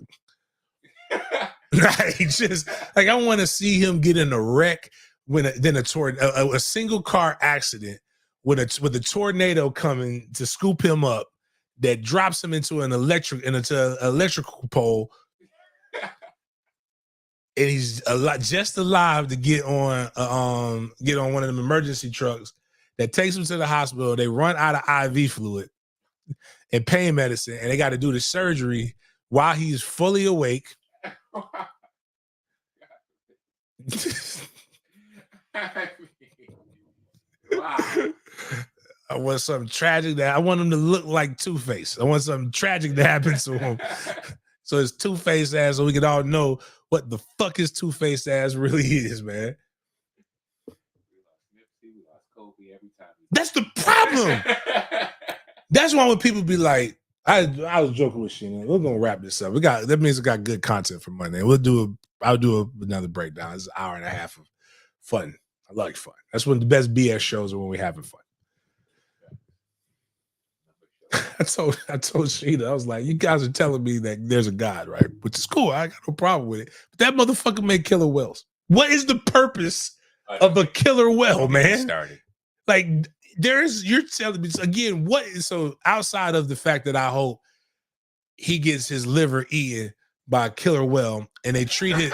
I want to see him get in a wreck when a single car accident with a tornado coming to scoop him up that drops him into an electrical pole, and he's just alive to get on one of them emergency trucks that takes him to the hospital. They run out of IV fluid and pain medicine, and they got to do the surgery while he's fully awake. Wow. I want something tragic I want him to look like Two-Face. I want something tragic to happen to him. So his Two-Face ass, so we can all know what the fuck his Two-Face ass really is, man. That's the problem. That's why when people be like, I was joking with Sheena. We're gonna wrap this up. That means we got good content for Monday. I'll do another breakdown. It's an hour and a half of fun. I like fun. That's when the best BS shows are when we're having fun. I told Sheena, I was like, you guys are telling me that there's a God, right? Which is cool. I got no problem with it. But that motherfucker made killer whales. What is the purpose of a killer whale, man? Started. Like, you're telling me again, what is so outside of the fact that I hope he gets his liver eaten by a killer whale and they treat it,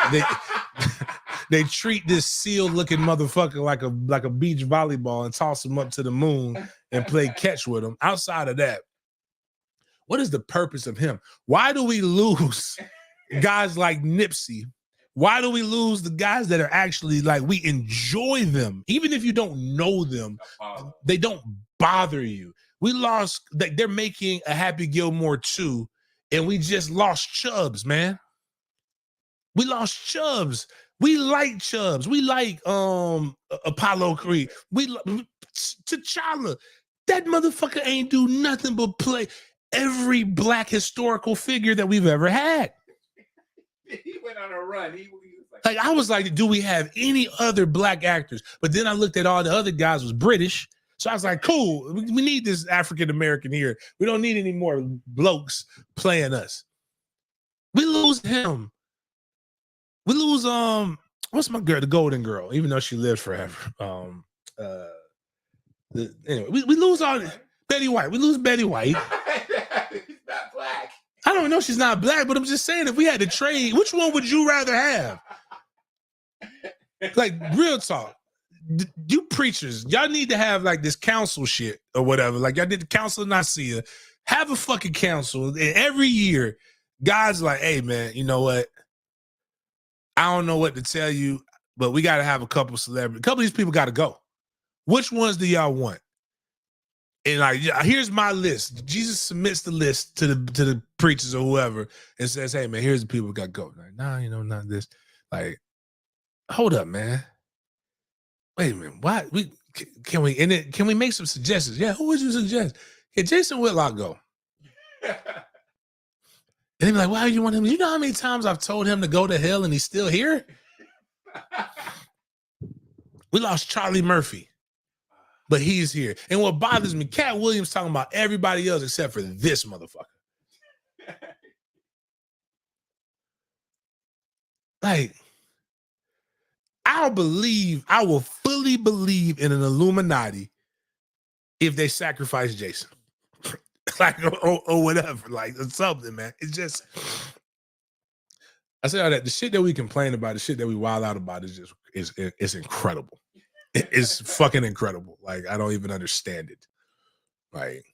they treat this seal looking motherfucker like a beach volleyball and toss him up to the moon and play catch with him. Outside of that, what is the purpose of him? Why do we lose guys like Nipsey? Why do we lose the guys that are actually like, we enjoy them? Even if you don't know them, they don't bother you. We lost, they're making a Happy Gilmore 2, and we just lost Chubbs, man. We lost Chubbs. We like Chubbs. We like Apollo Creed. T'Challa. That motherfucker ain't do nothing but play every black historical figure that we've ever had. He went on a run. He was like, I was like, do we have any other black actors? But then I looked at all the other guys was British. So I was like, cool, we need this African-American here. We don't need any more blokes playing us. We lose him. We lose, what's my girl, the Golden Girl, even though she lived forever. Anyway, we lose all Betty White. We lose Betty White. He's not black. I don't know she's not black, but I'm just saying, if we had to trade, which one would you rather have? Like, real talk. You preachers, y'all need to have like this council shit or whatever. Like, y'all did the council of Nicaea. Have a fucking council. And every year, guys like, hey, man, you know what? I don't know what to tell you, but we got to have a couple celebrities. A couple of these people got to go. Which ones do y'all want? And like, here's my list. Jesus submits the list to the preachers or whoever and says, hey, man, here's the people who got to go. Like, nah, you know, not this. Like, hold up, man. Wait a minute. Why? Can we make some suggestions? Yeah, who would you suggest? Can Jason Whitlock go? And they be like, why do you want him? You know how many times I've told him to go to hell and he's still here? We lost Charlie Murphy, but he's here. And what bothers me, Cat Williams talking about everybody else except for this motherfucker. Like, I will fully believe in an Illuminati if they sacrifice Jason. Like, or whatever, like, or something, man. It's just, I say all that, the shit that we complain about, the shit that we wild out about is just, it's incredible. It's fucking incredible. Like, I don't even understand it. Like,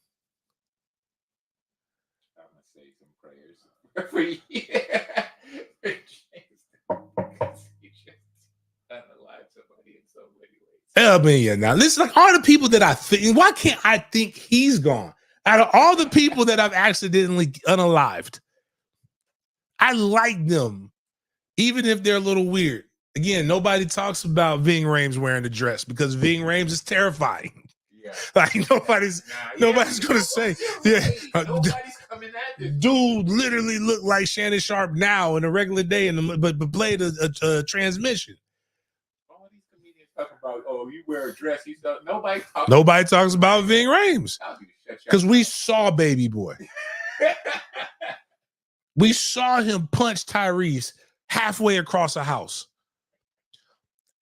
I'm gonna say some prayers for you. For Jason. He just unalived somebody in so many ways. I mean, yeah, now listen, like, all the people that I think, why can't I think he's gone? Out of all the people that I've accidentally unalived, I like them, even if they're a little weird. Again, nobody talks about Ving Rhames wearing the dress because Ving Rhames is terrifying. Yeah. Like, nobody's gonna say, yeah. Nobody's coming at this. Dude literally looked like Shannon Sharp now in a regular day, but played a transmission. All these comedians talking about, oh, you wear a dress, you stuff. Nobody talks about Ving Rhames because we saw Baby Boy. We saw him punch Tyrese halfway across a house.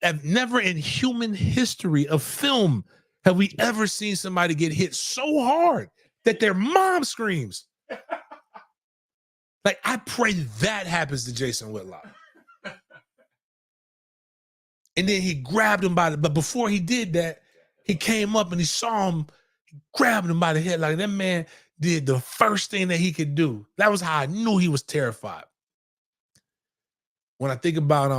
And never in human history of film have we ever seen somebody get hit so hard that their mom screams. Like, I pray that happens to Jason Whitlock. And then he grabbed him but before he did that, he came up and he saw him, grabbed him by the head. Like, that man did the first thing that he could do. That was how I knew he was terrified. When I think about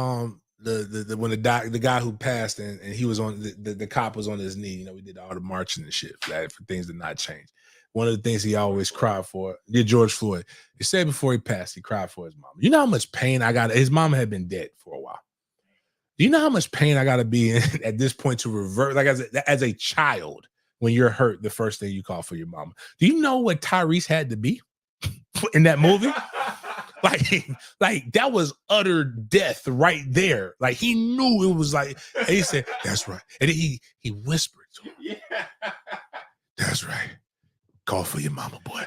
when the guy who passed and he was on the cop was on his knee, you know, we did all the marching and shit for things to not change. One of the things he always cried for, George Floyd. He said before he passed, he cried for his mom. You know how much pain I got? His mama had been dead for a while. Do you know how much pain I got to be in at this point to revert? Like, as a child, when you're hurt, the first thing you call for your mama. Do you know what Tyrese had to be in that movie? Like that was utter death right there. Like, he knew it was like, and he said, that's right. And then he whispered to him, yeah. That's right. Call for your mama, boy.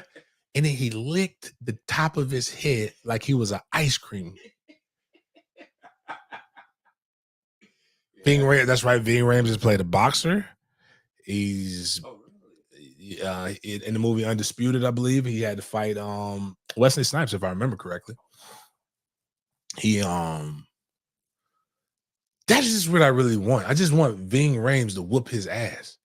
And then he licked the top of his head like he was an ice cream. Ving Rhames, that's right. Ving Rhames has played a boxer. He's in the movie Undisputed, I believe. He had to fight Wesley Snipes, if I remember correctly. He that's just what I really want. I just want Ving Rhames to whoop his ass.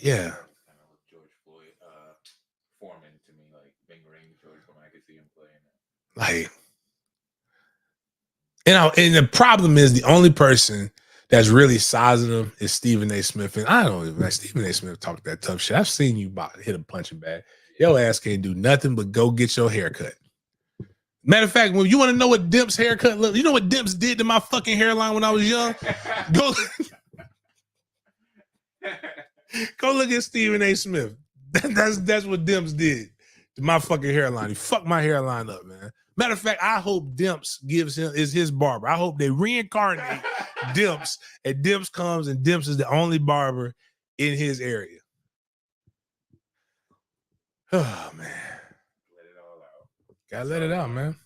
Yeah. George Floyd, Foreman to me, like Ving Rhames, George Foreman. I could see him playing that. Like, and the problem is the only person that's really sizing him is Stephen A. Smith. And I don't even like Stephen A. Smith talk that tough shit. I've seen you hit a punching bag. Your ass can't do nothing but go get your haircut. Matter of fact, when you want to know what Demp's haircut look, you know what Demp's did to my fucking hairline when I was young? Go look at Stephen A. Smith. That's what Demp's did to my fucking hairline. He fucked my hairline up, man. Matter of fact, I hope Demps is his barber. I hope they reincarnate Demps, and Demps comes and Demps is the only barber in his area. Oh man. Let it all out. Gotta let it out, man.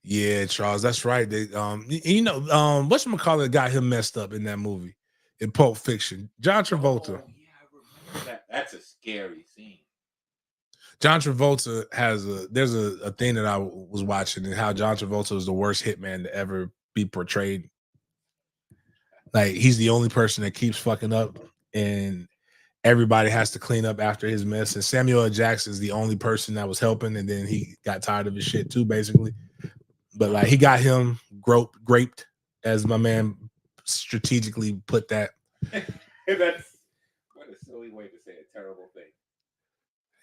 Yeah, Charles, that's right. They whatchamacallit got him messed up in that movie in Pulp Fiction. John Travolta. Oh, yeah, I remember that. That's a scary scene. John Travolta there's a thing that I was watching and how John Travolta was the worst hitman to ever be portrayed. Like he's the only person that keeps fucking up and everybody has to clean up after his mess. And Samuel L. Jackson is the only person that was helping, and then he got tired of his shit too, basically. But like he got him graped, as my man strategically put that. That's what a silly way to say a terrible thing.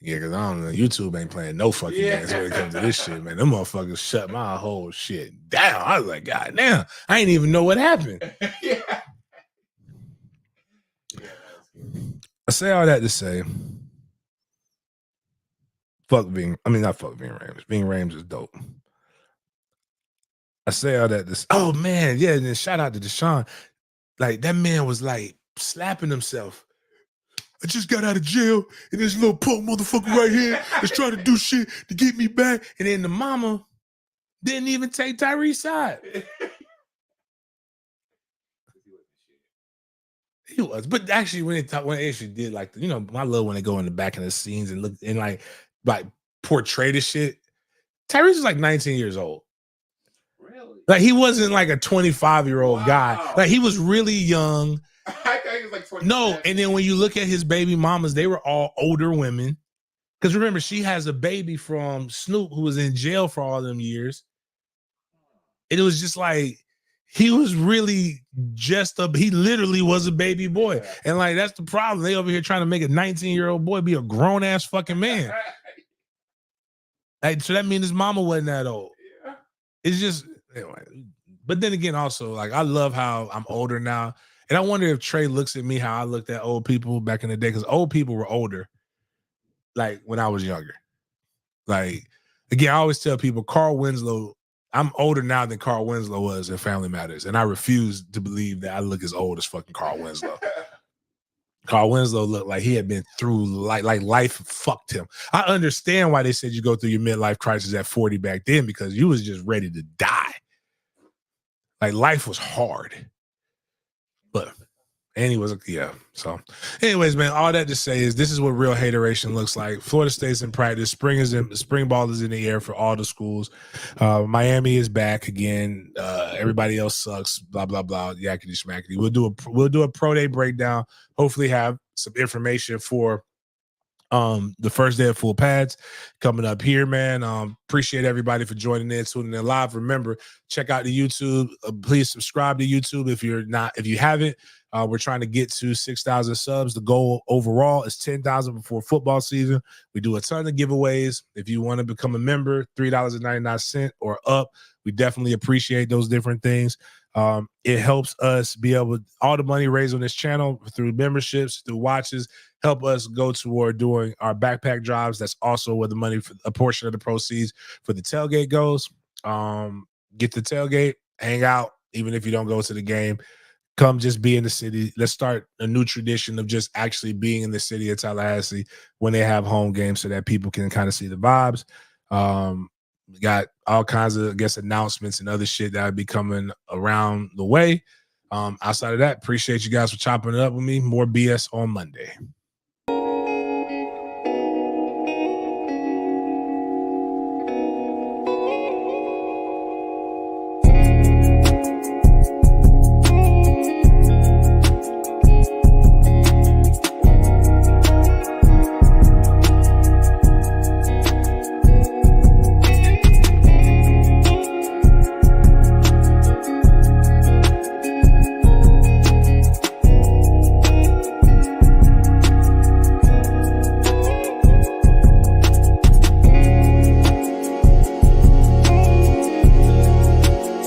Yeah, because I don't know. YouTube ain't playing no fucking games when it comes to this shit, man. Them motherfuckers shut my whole shit down. I was like, God damn, I ain't even know what happened. Yeah. I say all that to say, not fuck Ving Rhames. Ving Rhames is dope. I say all that to oh man, yeah, and then shout out to Deshaun. Like that man was like slapping himself. I just got out of jail, and this little punk motherfucker right here is trying to do shit to get me back. And then the mama didn't even take Tyrese's side. He was, but actually, when they actually did, like, you know, I love when they go in the back of the scenes and look and like portray the shit. Tyrese is like 19 years old. Really? Like he wasn't like a 25-year-old guy. Like he was really young. I thought he was like 20. No, and then when you look at his baby mamas, they were all older women. Because remember, she has a baby from Snoop who was in jail for all them years. And it was just like he was really he literally was a baby boy. Yeah. And like that's the problem. They over here trying to make a 19-year-old boy be a grown-ass fucking man. Like, so that means his mama wasn't that old. Yeah. It's just anyway. But then again, also, like I love how I'm older now. And I wonder if Trey looks at me how I looked at old people back in the day, because old people were older, like when I was younger. Like, again, I always tell people Carl Winslow, I'm older now than Carl Winslow was in Family Matters. And I refuse to believe that I look as old as fucking Carl Winslow. Carl Winslow looked like he had been through like life fucked him. I understand why they said you go through your midlife crisis at 40 back then, because you was just ready to die. Like life was hard. But and he was so anyways, man, all that to say is this is what real hateration looks like. Florida State's in practice. Spring ball is in the air for all the schools. Miami is back again. Everybody else sucks, blah blah blah, yakety schmackety. We'll do a pro day breakdown, hopefully have some information for the first day of Full Pads coming up here, man. Appreciate everybody for joining in, tuning in live. Remember, check out the YouTube. Please subscribe to YouTube if you haven't. We're trying to get to 6,000 subs. The goal overall is 10,000 before football season. We do a ton of giveaways. If you want to become a member, $3.99 or up, we definitely appreciate those different things. It helps us be able to, all the money raised on this channel through memberships, through watches, help us go toward doing our backpack drives. That's also where the money for a portion of the proceeds for the tailgate goes. Get the tailgate, hang out, even if you don't go to the game. Come just be in the city. Let's start a new tradition of just actually being in the city of Tallahassee when they have home games so that people can kind of see the vibes. We got all kinds of, I guess, announcements and other shit that will be coming around the way. Outside of that, appreciate you guys for chopping it up with me. More BS on Monday.